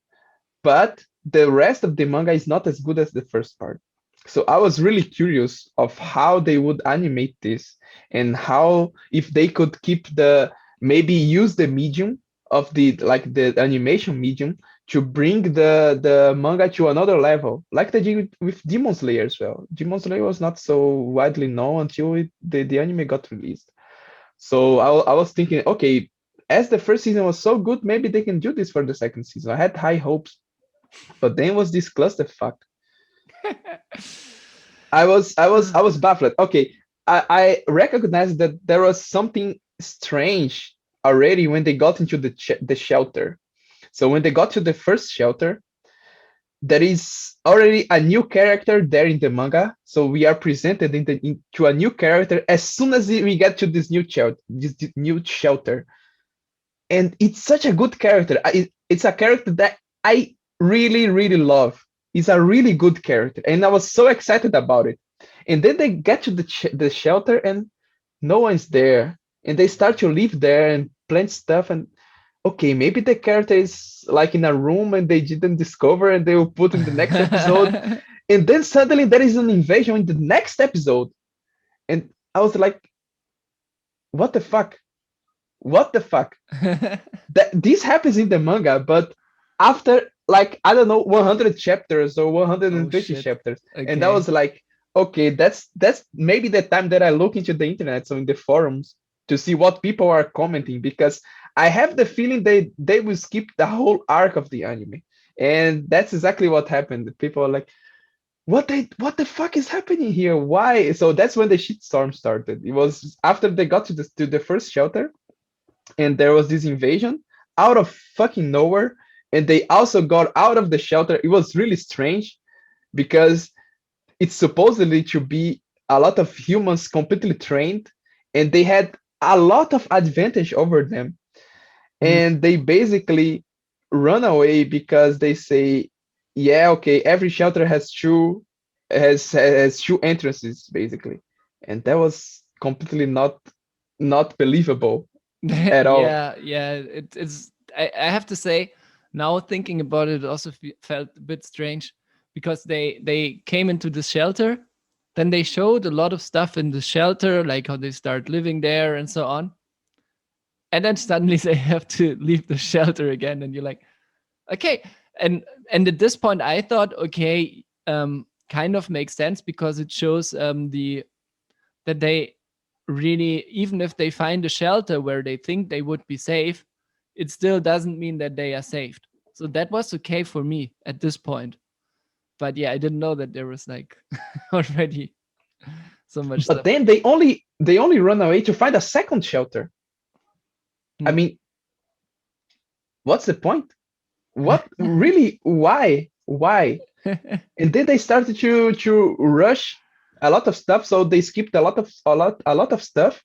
Speaker 3: but the rest of the manga is not as good as the first part. So I was really curious of how they would animate this and how if they could keep the maybe use the medium of the like the animation medium to bring the manga to another level, like they did with Demon Slayer as well. Demon Slayer was not so widely known until the anime got released. So I was thinking, okay, as the first season was so good, maybe they can do this for the second season. I had high hopes, but then was this clusterfuck. I was baffled. Okay, I recognized that there was something strange already when they got into the shelter. So when they got to the first shelter, there is already a new character there in the manga. So we are presented to a new character as soon as we get to this new shelter, and it's such a good character. It's a character that I really, really love. It's a really good character, and I was so excited about it. And then they get to the shelter, and no one's there, and they start to live there and plant stuff. And okay, maybe the character is like in a room and they didn't discover, and they will put in the next episode. And then suddenly there is an invasion in the next episode, and I was like, "What the fuck? What the fuck?" That this happens in the manga, but after like I don't know 100 chapters or
Speaker 2: Oh
Speaker 3: 150
Speaker 2: shit.
Speaker 3: chapters, and I
Speaker 2: Okay.
Speaker 3: was like, okay, that's maybe the time that I look into the internet, so in the forums to see what people are commenting because I have the feeling they will skip the whole arc of the anime, and that's exactly what happened. People are like, what the fuck is happening here? Why? So that's when the shitstorm started. It was after they got to the first shelter and there was this invasion out of fucking nowhere, and they also got out of the shelter. It was really strange because it's supposedly to be a lot of humans completely trained, and they had a lot of advantage over them,
Speaker 2: Hmm.
Speaker 3: and they basically run away because they say, yeah, okay, every shelter has two entrances basically, and that was completely not believable at all.
Speaker 2: Yeah, yeah. It's. I have to say, now thinking about it, also felt a bit strange because they came into the shelter, then they showed a lot of stuff in the shelter, like how they start living there and so on, and then suddenly they have to leave the shelter again, and you're like, okay. And at this point, I thought, okay, kind of makes sense because it shows the that they really, even if they find a shelter where they think they would be safe, it still doesn't mean that they are saved. So that was okay for me at this point. But yeah, I didn't know that there was like already so much
Speaker 3: But
Speaker 2: stuff.
Speaker 3: then they only run away to find a second shelter. I
Speaker 2: Hmm.
Speaker 3: mean, what's the point? What really? Why? And then they started to rush a lot of stuff, so they skipped a lot of stuff,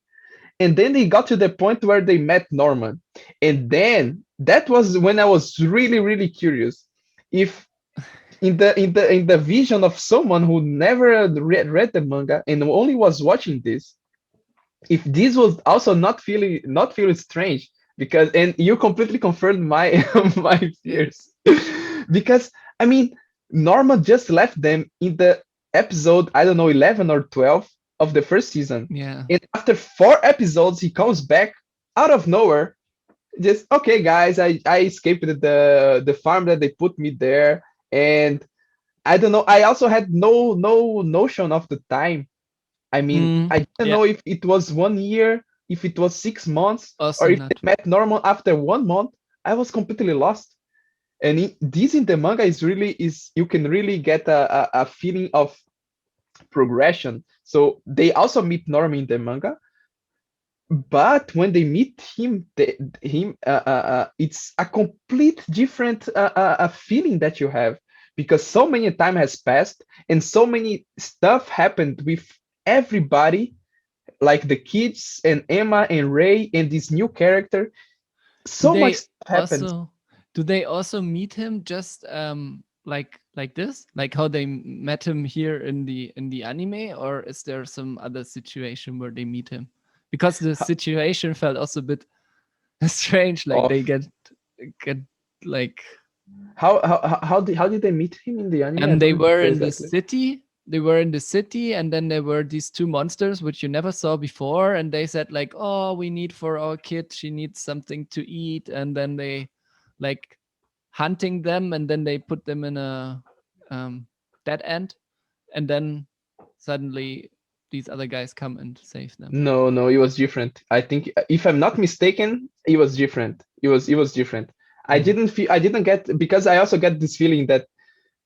Speaker 3: and then they got to the point where they met Norman, and then that was when I was really really curious if in the vision of someone who never read the manga and only was watching this, if this was also not feeling strange, because and you completely confirmed my my fears because I mean Norma just left them in the episode, I don't know, 11 or 12 of the first season,
Speaker 2: Yeah.
Speaker 3: and after 4 episodes he comes back out of nowhere, just okay guys, I escaped the farm that they put me there, and I don't know, I also had no notion of the time. I mean,
Speaker 2: Mm,
Speaker 3: I didn't
Speaker 2: yeah.
Speaker 3: know if it was 1 year, if it was 6 months, or
Speaker 2: Also
Speaker 3: if they
Speaker 2: not.
Speaker 3: met normal after 1 month. I was completely lost. And this in the manga is you can really get a feeling of progression. So they also meet Norm in the manga, but when they meet him, it's a complete different feeling that you have, because so many time has passed and so many stuff happened with everybody, like the kids and Emma and Ray and this new character.
Speaker 2: Do
Speaker 3: So much
Speaker 2: they
Speaker 3: stuff happened.
Speaker 2: also do they also meet him just like this? Like how they met him here in the anime, or is there some other situation where they meet him? Because the
Speaker 3: Ho-
Speaker 2: situation felt also a bit strange, like they
Speaker 3: Of
Speaker 2: get like
Speaker 3: how did they meet him in the anime? I
Speaker 2: and
Speaker 3: don't
Speaker 2: they were
Speaker 3: remember
Speaker 2: in the
Speaker 3: exactly.
Speaker 2: city. They were in the city, and then there were these two monsters which you never saw before, and they said like, "Oh, we need for our kid. She needs something to eat," and then they like hunting them, and then they put them in a um, dead end, and then suddenly these other guys come and save them.
Speaker 3: No, no, it was different. I think, if I'm not mistaken, it was different. It was different.
Speaker 2: Mm.
Speaker 3: I didn't get, because I also get this feeling that,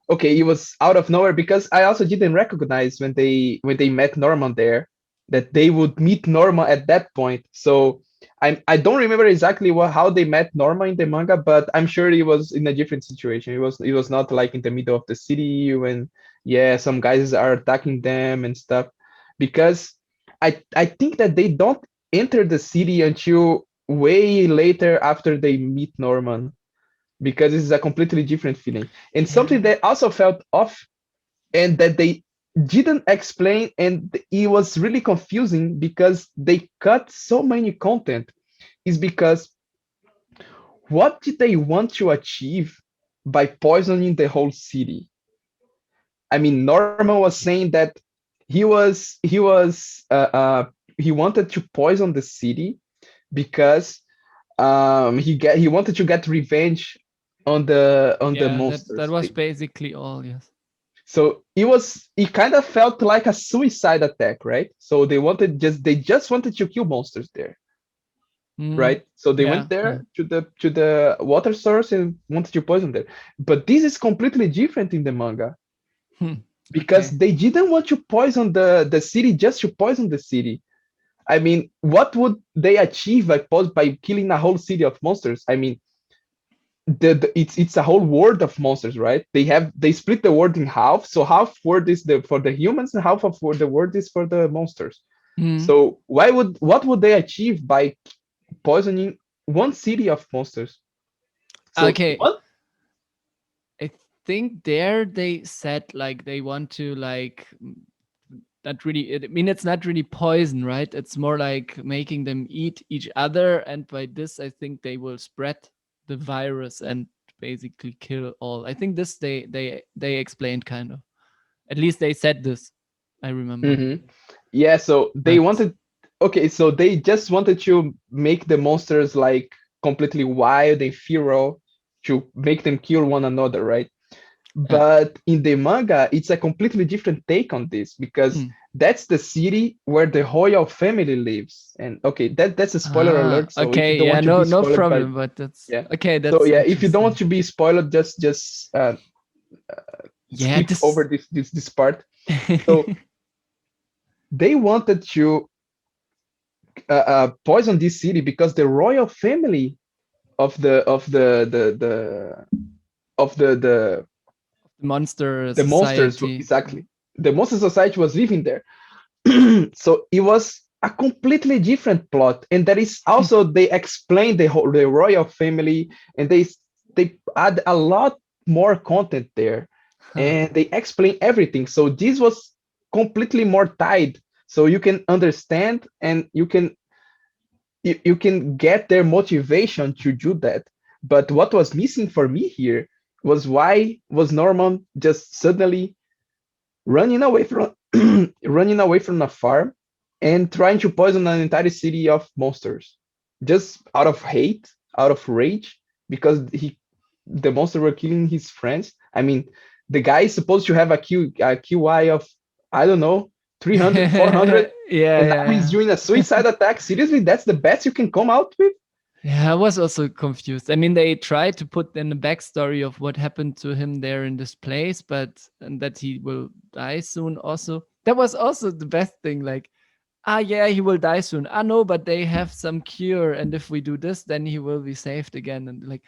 Speaker 3: okay, it was out of nowhere, because I also didn't recognize when they met Norman there, that they would meet Norma at that point. So I don't remember exactly how they met Norma in the manga, but I'm sure it was in a different situation. It was not like in the middle of the city when, yeah, some guys are attacking them and stuff, because I think that they don't enter the city until way later after they meet Norman, because this is a completely different feeling. And something
Speaker 2: Yeah.
Speaker 3: that also felt off, and that they didn't explain, and it was really confusing because they cut so many content, is because what did they want to achieve by poisoning the whole city? I mean, Norman was saying that he wanted to poison the city because he wanted to get revenge on the
Speaker 2: Yeah, that
Speaker 3: monsters.
Speaker 2: was basically all. Yes.
Speaker 3: So it kind of felt like a suicide attack, right? So they just wanted to kill monsters there,
Speaker 2: Mm.
Speaker 3: right? So they
Speaker 2: Yeah.
Speaker 3: went
Speaker 2: Yeah.
Speaker 3: there to the water source and wanted to poison there. But this is completely different in the manga,
Speaker 2: Hmm.
Speaker 3: because
Speaker 2: Okay.
Speaker 3: they didn't want to poison the city just to poison the city. I mean, what would they achieve by killing a whole city of monsters? I mean, it's a whole world of monsters, right? They split the world in half, so half world is for the humans and half of the world is for the monsters.
Speaker 2: Mm.
Speaker 3: So what would they achieve by poisoning one city of monsters? So
Speaker 2: Okay.
Speaker 3: what?
Speaker 2: I think there they said like they want to like not really. I mean, it's not really poison, right? It's more like making them eat each other, and by this, I think they will spread the virus and basically kill all. I think this they explained kind of. At least they said this. I remember,
Speaker 3: Mhm. Yeah, so they
Speaker 2: but
Speaker 3: wanted, okay, so they just wanted to make the monsters like completely wild and feral, to make them kill one another, right?
Speaker 2: yeah.
Speaker 3: But in the manga, it's a completely different take on this, because
Speaker 2: Mm.
Speaker 3: that's the city where the royal family lives. And okay, that's a spoiler
Speaker 2: Ah,
Speaker 3: alert. So if you
Speaker 2: okay.
Speaker 3: don't
Speaker 2: Yeah,
Speaker 3: want to be
Speaker 2: no
Speaker 3: spoiled by,
Speaker 2: problem. But that's
Speaker 3: yeah.
Speaker 2: okay.
Speaker 3: So
Speaker 2: That's
Speaker 3: yeah, if you don't want
Speaker 2: interesting.
Speaker 3: to be spoiled, just
Speaker 2: Yeah,
Speaker 3: skip over
Speaker 2: this.
Speaker 3: this part. So they wanted to poison this city because the royal family of
Speaker 2: The monster
Speaker 3: the monsters,
Speaker 2: society.
Speaker 3: exactly, the monster society was living there. So it was a completely different plot, and that is also they explain the royal family, and they add a lot more content there,
Speaker 2: Huh.
Speaker 3: and they explain everything. So this was completely more tied, so you can understand, and you can get their motivation to do that. But what was missing for me here was, why was Norman just suddenly running away from running away from a farm and trying to poison an entire city of monsters, just out of hate, out of rage, because the monsters were killing his friends. I mean, the guy is supposed to have a QI of, I don't know, 300, 400,
Speaker 2: Yeah, yeah,
Speaker 3: and now he's
Speaker 2: yeah.
Speaker 3: doing a suicide attack. Seriously, that's the best you can come out with?
Speaker 2: Yeah, I was also confused. I mean, they tried to put in the backstory of what happened to him there in this place, but and that he will die soon also. That was also the best thing. Like Ah, yeah, he will die soon. Ah, no, but they have some cure, and if we do this, then he will be saved again. And like,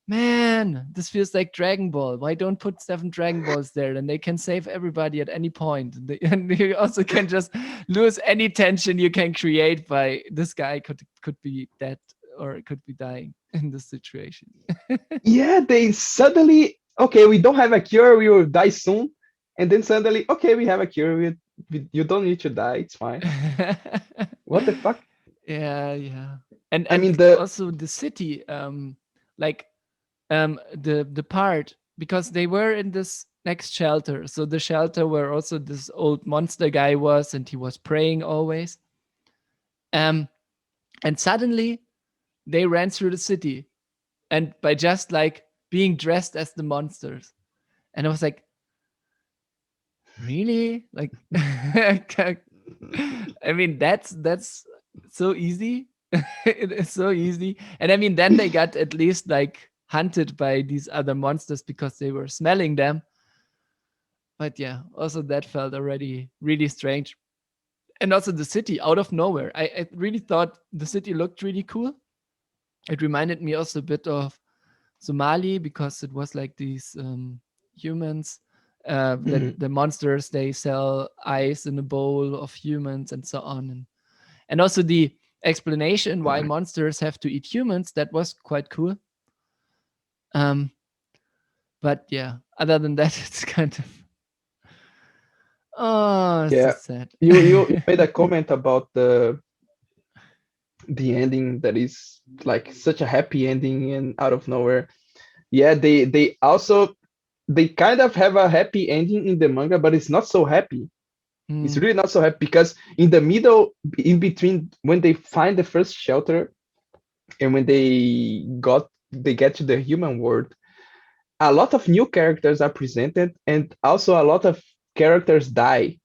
Speaker 2: man, this feels like Dragon Ball. Why don't put 7 Dragon Balls there? Then they can save everybody at any point. And you also can just lose any tension you can create by this guy could be dead or could be dying in this situation.
Speaker 3: Yeah, they suddenly, okay, we don't have a cure, we will die soon. And then suddenly, okay, we have a cure, you don't need to die, it's fine. What the fuck?
Speaker 2: Yeah, yeah. And
Speaker 3: I
Speaker 2: and
Speaker 3: mean, the.
Speaker 2: also the city, like the part, because they were in this next shelter. So the shelter where also this old monster guy was, and he was praying always. Um and suddenly they ran through the city, and by just like being dressed as the monsters. And I was like, really? Like I mean, that's so easy. It is so easy. And I mean, then they got at least like hunted by these other monsters because they were smelling them. But yeah, also that felt already really strange. And also the city out of nowhere. I really thought the city looked really cool. It reminded me also a bit of Somali because it was like these humans that
Speaker 3: Mhm.
Speaker 2: the monsters, they sell ice in a bowl of humans and so on. And also the explanation why monsters have to eat humans, that was quite cool. Um, but yeah, other than that, it's kind of, oh, it's so
Speaker 3: Yeah,
Speaker 2: sad.
Speaker 3: you made a comment about the ending that is like such a happy ending and out of nowhere. Yeah, they also, they kind of have a happy ending in the manga, but it's not so happy. It's
Speaker 2: Hmm.
Speaker 3: really not so happy because in the middle, in between when they find the first shelter and when they get to the human world, a lot of new characters are presented and also a lot of characters die.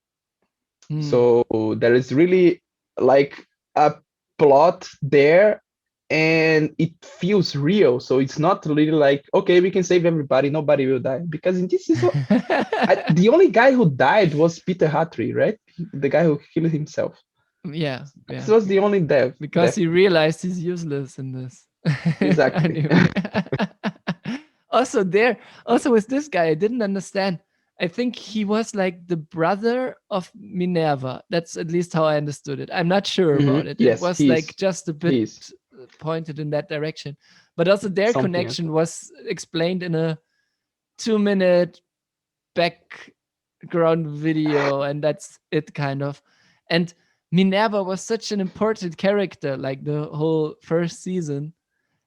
Speaker 2: Hmm.
Speaker 3: So there is really like a plot there and it feels real. So it's not really like, okay, we can save everybody, nobody will die. Because in this season, the only guy who died was Peter Hatry, right? The guy who killed himself.
Speaker 2: Yeah,
Speaker 3: This
Speaker 2: yeah.
Speaker 3: was the only death.
Speaker 2: Because
Speaker 3: Death.
Speaker 2: he realized he's useless in this
Speaker 3: Exactly.
Speaker 2: anime. Also, there, also with this guy, I didn't understand. I think he was like the brother of Minerva. That's at least how I understood it. I'm not sure about it. It
Speaker 3: Yes,
Speaker 2: was like
Speaker 3: he's
Speaker 2: just a bit
Speaker 3: he's
Speaker 2: pointed in that direction. But also, their
Speaker 3: something like
Speaker 2: connection
Speaker 3: that.
Speaker 2: was explained in a 2 minute background video, and that's it, kind of. And Minerva was such an important character, like the whole first season,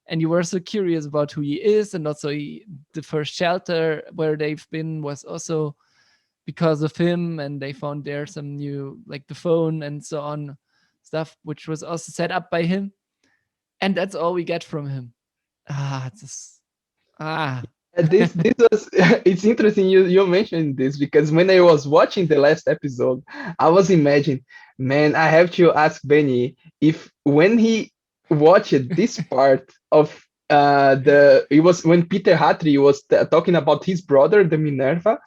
Speaker 2: and you were so curious about who he is. And also the first shelter where they've been was also because of him, and they found there some new, like the phone and so on stuff, which was also set up by him. And that's all we get from him. It's just, ah.
Speaker 3: This was it's interesting you mentioned this because when I was watching the last episode, I was imagining, man, I have to ask Benny if when he watched this part of the it was when Peter Hatry was talking about his brother, the Minerva,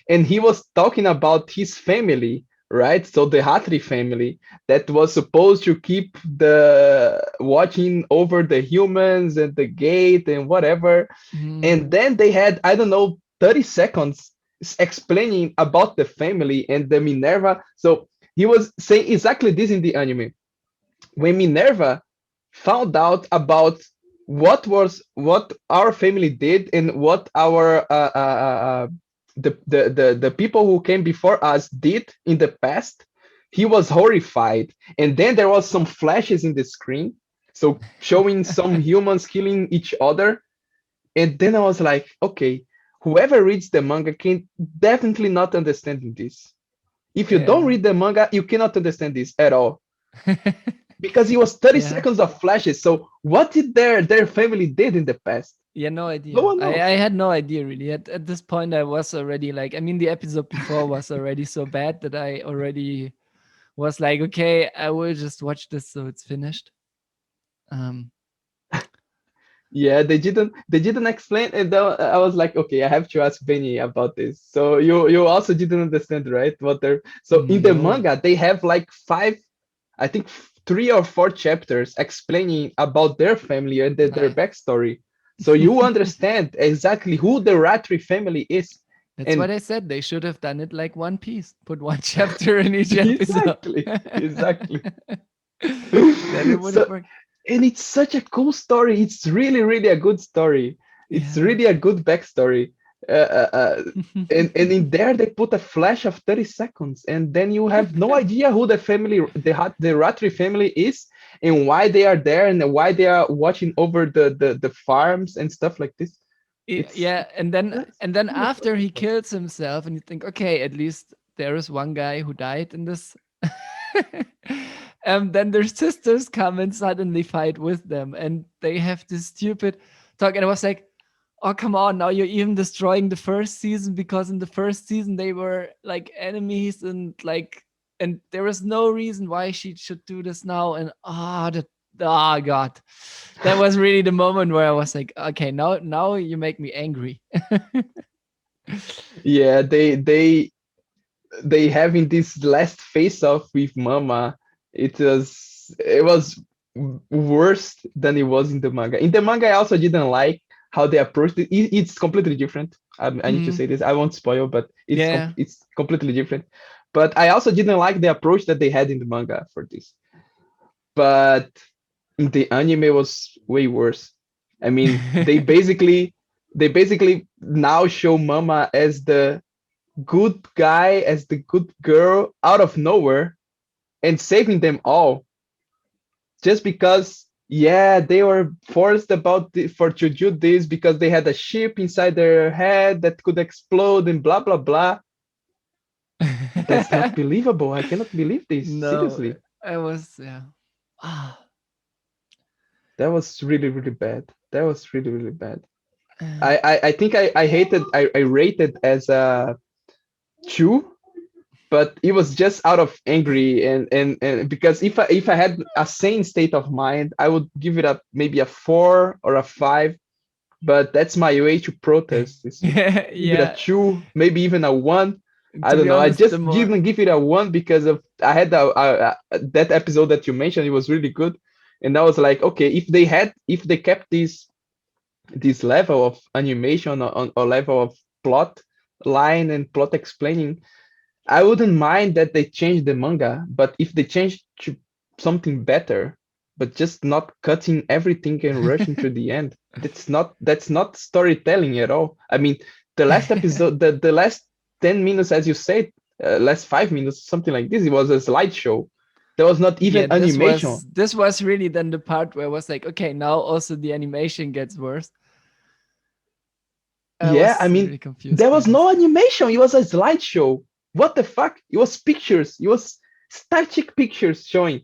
Speaker 3: and he was talking about his family, right? So the Hatry family that was supposed to keep the watching over the humans and the gate and whatever, and
Speaker 2: Mm.
Speaker 3: then they had, I don't know, 30 seconds explaining about the family and the Minerva. So he was saying exactly this in the anime. When Minerva found out about what our family did and what our the people who came before us did in the past, he was horrified. And then there was some flashes in the screen, so showing some humans killing each other, and then I was like, okay, whoever reads the manga can definitely not understanding this. If you don't
Speaker 2: Yeah.
Speaker 3: read the manga, you cannot understand this at all. Because it was 30
Speaker 2: Yeah.
Speaker 3: seconds of flashes. So what did their family did in the past?
Speaker 2: Yeah, no
Speaker 3: No
Speaker 2: idea.
Speaker 3: one
Speaker 2: I
Speaker 3: knows.
Speaker 2: had no idea really. At this point, I was already like, I mean, the episode before was already so bad that I already was like, okay, I will just watch this so it's finished. Um,
Speaker 3: Yeah, they didn't explain it. I was like, okay, I have to ask Benny about this. So you also didn't understand, right? What they're so in the
Speaker 2: No.
Speaker 3: manga they have like five, I think 3 or 4 chapters explaining about their family and their
Speaker 2: Right.
Speaker 3: backstory. So you understand exactly who the Ratri family is.
Speaker 2: That's what
Speaker 3: And
Speaker 2: I said. They should have done it like One Piece. Put one chapter in each episode.
Speaker 3: exactly, exactly.
Speaker 2: Then it would have
Speaker 3: So
Speaker 2: worked.
Speaker 3: and it's such a cool story. It's really, really a good story. It's
Speaker 2: Yeah.
Speaker 3: really a good backstory. Uh, uh, uh, and in there they put a flash of 30 seconds, and then you have no idea who the family, the Ratri family is, and why they are there, and why they are watching over the farms and stuff like this. It's
Speaker 2: Yeah,
Speaker 3: that's
Speaker 2: and then
Speaker 3: beautiful.
Speaker 2: after he kills himself, and you think, okay, at least there is one guy who died in this. Then their sisters come and suddenly fight with them, and they have this stupid talk. And I was like, oh come on, now you're even destroying the first season, because in the first season they were like enemies, and like, and there was no reason why she should do this now. And oh god, that was really the moment where I was like, okay, now you make me angry.
Speaker 3: Yeah, they having this last face off with Mama. It was worse than it was in the manga. In the manga, I also didn't like how they approached it. It's completely different. I need to
Speaker 2: Mhm.
Speaker 3: say this. I won't spoil, but
Speaker 2: Yeah.
Speaker 3: it's completely different. But I also didn't like the approach that they had in the manga for this. But in the anime was way worse. I mean, they basically now show Mama as the good guy, as the good girl out of nowhere, and saving them all just because, yeah, they were forced for to do this because they had a chip inside their head that could explode and blah blah blah. That's not believable. I cannot believe this,
Speaker 2: No,
Speaker 3: seriously.
Speaker 2: I was, yeah. Ah,
Speaker 3: That was really really bad. That was really really bad.
Speaker 2: uh,
Speaker 3: I think I rated as a 2, but it was just out of angry, and because if I had a sane state of mind, I would give it a maybe a 4 or a 5. But that's my way to protest, is to
Speaker 2: yeah,
Speaker 3: give it a
Speaker 2: yeah.
Speaker 3: 2, maybe even a 1. I
Speaker 2: To
Speaker 3: don't
Speaker 2: be
Speaker 3: know, I
Speaker 2: honest, the
Speaker 3: just
Speaker 2: more
Speaker 3: didn't give it a 1 because of I had that episode that you mentioned. It was really good, and I was like, okay, if they kept this level of animation, or level of plot line and plot explaining, I wouldn't mind that they changed the manga. But if they changed to something better, but just not cutting everything and rushing to the end, that's not storytelling at all. I mean, the last episode, the last 10 minutes, as you said, last 5 minutes, something like this, it was a slideshow. There was not
Speaker 2: yeah,
Speaker 3: even animation.
Speaker 2: this was really then the part where I was like, okay, now also the animation gets worse. I
Speaker 3: Yeah, I
Speaker 2: was
Speaker 3: mean,
Speaker 2: really confused
Speaker 3: there
Speaker 2: by
Speaker 3: was
Speaker 2: this.
Speaker 3: no animation. It was a slideshow. What the fuck? It was pictures. It was static pictures showing.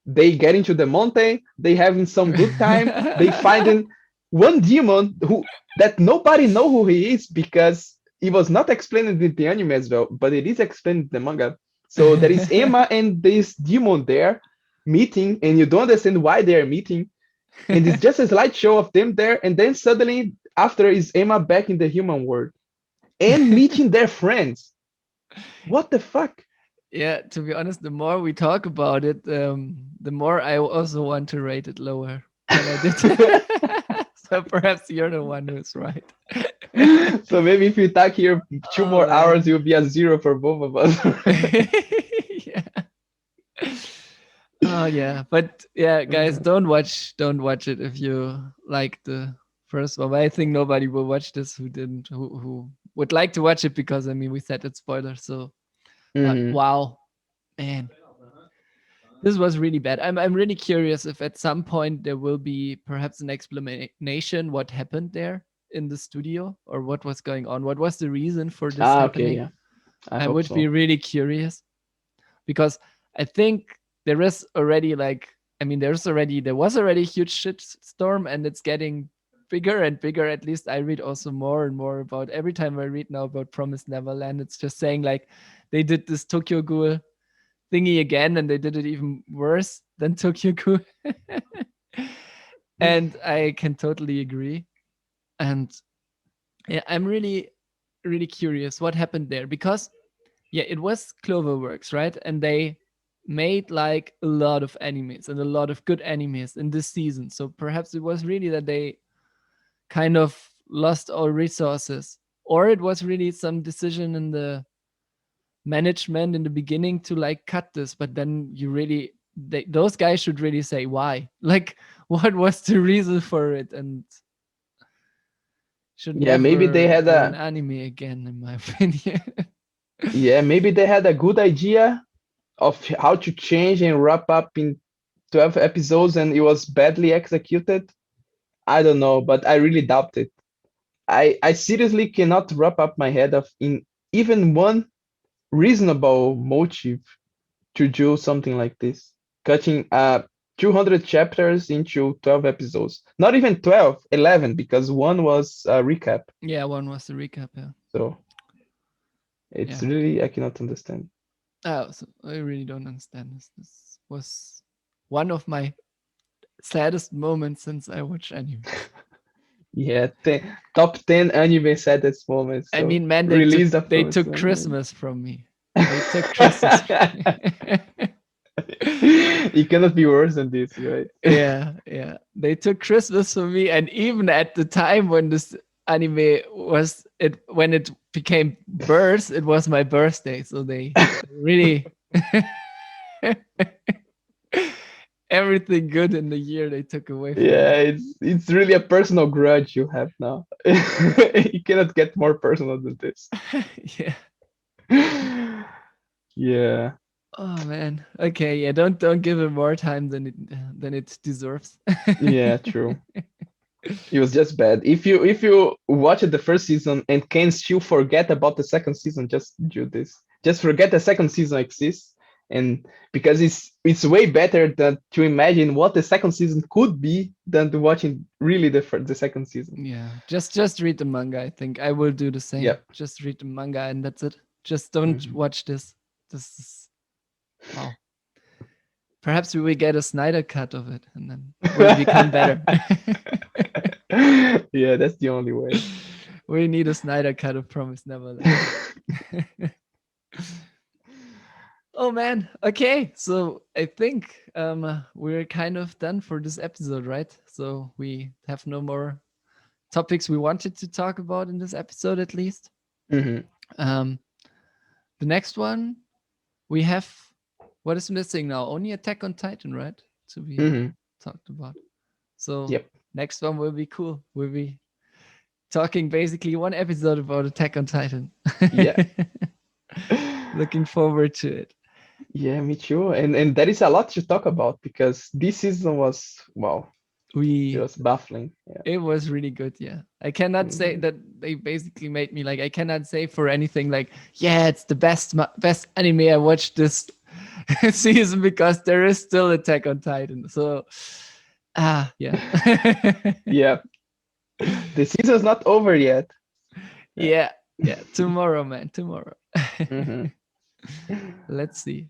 Speaker 3: They get into the mountain, they having some good time, they finding one demon who that nobody know who he is because it was not explained in the anime as well, but it is explained in the manga. So there is Emma and this demon there meeting, and you don't understand why they are meeting, and it's just a slideshow of them there, and then suddenly after is Emma back in the human world and meeting their friends. What the fuck?
Speaker 2: Yeah, to be honest, the more we talk about it, the more I also want to rate it lower than I did. So perhaps you're the one who's right.
Speaker 3: So maybe if we talk here two
Speaker 2: Oh
Speaker 3: more hours,
Speaker 2: man.
Speaker 3: it will be a 0 for both of us.
Speaker 2: Yeah. Oh yeah, but yeah, guys, don't watch it if you like the first one. But I think nobody will watch this who didn't, who would like to watch it, because I mean we said it's spoiler. So, but
Speaker 3: Hmm.
Speaker 2: wow, man, this was really bad. I'm really curious if at some point there will be perhaps an explanation what happened there in the studio, or what was going on. What was the reason for this
Speaker 3: Ah, okay,
Speaker 2: happening?
Speaker 3: yeah. I
Speaker 2: I
Speaker 3: hope
Speaker 2: would be
Speaker 3: so.
Speaker 2: really curious, because I think there is already like, I mean there was already a huge shit storm, and it's getting bigger and bigger. At least I read also more and more about, every time I read now about Promised Neverland, it's just saying like they did this Tokyo Ghoul thingy again, and they did it even worse than Tokyo Ghoul. And I can totally agree. And yeah, I'm really, really curious what happened there because yeah, it was Cloverworks, right? And they made like a lot of animes and a lot of good animes in this season. So perhaps it was really that they kind of lost all resources, or it was really some decision in the management in the beginning to like cut this. But then you really, those guys should really say why. Like, what was the reason for it? And should
Speaker 3: Yeah, maybe they
Speaker 2: never
Speaker 3: had
Speaker 2: do an
Speaker 3: a
Speaker 2: anime again, in my opinion.
Speaker 3: yeah, maybe they had a good idea of how to change and wrap up in 12 episodes and it was badly executed. I don't know, but I really doubt it. I seriously cannot wrap up my head of in even one reasonable motive to do something like this. Cutting 200 chapters into 12 episodes. Not even 12, 11, because one was a recap.
Speaker 2: Yeah, one was the recap. Yeah,
Speaker 3: So it's
Speaker 2: yeah.
Speaker 3: really, I cannot understand.
Speaker 2: Oh, so I really don't understand this. This was one of my saddest moments since I watched anime.
Speaker 3: Yeah, top 10 anime saddest moments.
Speaker 2: I
Speaker 3: So
Speaker 2: mean, man,
Speaker 3: released
Speaker 2: they
Speaker 3: after
Speaker 2: took
Speaker 3: 20.
Speaker 2: Christmas from me. They took Christmas from me.
Speaker 3: It cannot be worse than this, right?
Speaker 2: Yeah, yeah. They took Christmas from me, and even at the time when this anime was it when it became birth, it was my birthday. So they really everything good in the year they took away from
Speaker 3: Yeah,
Speaker 2: me.
Speaker 3: it's really a personal grudge you have now. You cannot get more personal than this.
Speaker 2: Yeah.
Speaker 3: Yeah,
Speaker 2: Oh man. Okay. Yeah. Don't give it more time than it deserves.
Speaker 3: yeah, true. It was just bad. If you watch the first season and can still forget about the second season, just do this. Just forget the second season exists, and because it's way better than to imagine what the second season could be than to watching really the second season.
Speaker 2: Yeah. Just read the manga. I think I will do the same.
Speaker 3: Yep.
Speaker 2: Just read the manga and that's it. Just don't
Speaker 3: Mhm.
Speaker 2: watch this. This is wow. Perhaps we will get a Snyder cut of it and then we'll become better.
Speaker 3: Yeah, that's the only way.
Speaker 2: We need a Snyder cut of Promise Neverland. Oh man. Okay. So I think we're kind of done for this episode, right? So we have no more topics we wanted to talk about in this episode, at least.
Speaker 3: Hmm.
Speaker 2: Um, the next one we have what is missing now? Only Attack on Titan, right? To be
Speaker 3: Hmm.
Speaker 2: talked about. So
Speaker 3: Yep.
Speaker 2: next one will be cool. We'll be talking basically one episode about Attack on Titan.
Speaker 3: Yeah.
Speaker 2: Looking forward to it.
Speaker 3: Yeah, me too. And there is a lot to talk about because this season was wow, it
Speaker 2: We
Speaker 3: was baffling. Yeah.
Speaker 2: It was really good, yeah. I cannot say
Speaker 3: Hmm.
Speaker 2: that they basically made me like I cannot say for anything like yeah, it's the best anime I watched this season because there is still Attack on Titan. So yeah.
Speaker 3: Yeah. The season's not over yet. Yeah.
Speaker 2: Yeah, yeah, tomorrow man, tomorrow.
Speaker 3: Hmm.
Speaker 2: Let's see.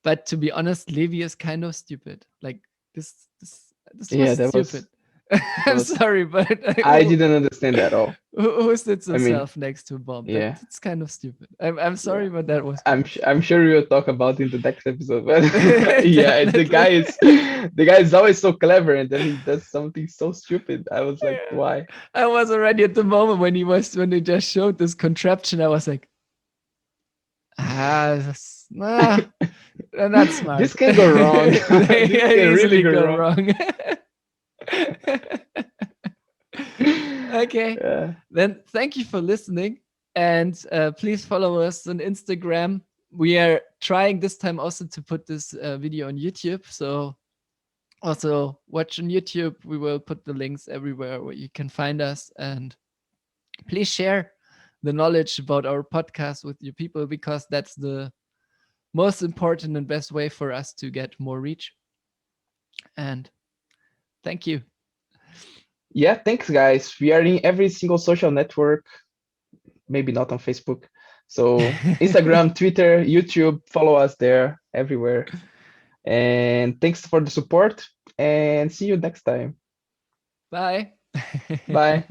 Speaker 2: But to be honest, Levi is kind of stupid. Like this was
Speaker 3: Yeah, that
Speaker 2: stupid.
Speaker 3: was that
Speaker 2: I'm
Speaker 3: was
Speaker 2: sorry, but
Speaker 3: I didn't understand at all.
Speaker 2: who sits
Speaker 3: I mean,
Speaker 2: himself next to Bob?
Speaker 3: yeah.
Speaker 2: That's kind of stupid. I'm
Speaker 3: Yeah.
Speaker 2: sorry, but that was
Speaker 3: I'm
Speaker 2: weird.
Speaker 3: I'm sure we'll talk about in the next episode, but yeah, the guy
Speaker 2: Definitely.
Speaker 3: is the guy is always so clever, and then he does something so stupid. I was like,
Speaker 2: Yeah.
Speaker 3: why?
Speaker 2: I was already at the moment when they just showed this contraption. I was like, not smart.
Speaker 3: This can go wrong.
Speaker 2: They
Speaker 3: This
Speaker 2: can
Speaker 3: can really
Speaker 2: easily
Speaker 3: go
Speaker 2: go
Speaker 3: wrong.
Speaker 2: wrong. Okay.
Speaker 3: Yeah.
Speaker 2: Then thank you for listening. And please follow us on Instagram. We are trying this time also to put this video on YouTube. So also watch on YouTube. We will put the links everywhere where you can find us. And please share the knowledge about our podcast with your people because that's the most important and best way for us to get more reach. And thank you.
Speaker 3: Yeah, thanks guys. We are in every single social network, maybe not on Facebook. So Instagram, Twitter, YouTube, follow us there everywhere. And thanks for the support. and see you next time.
Speaker 2: Bye.
Speaker 3: Bye.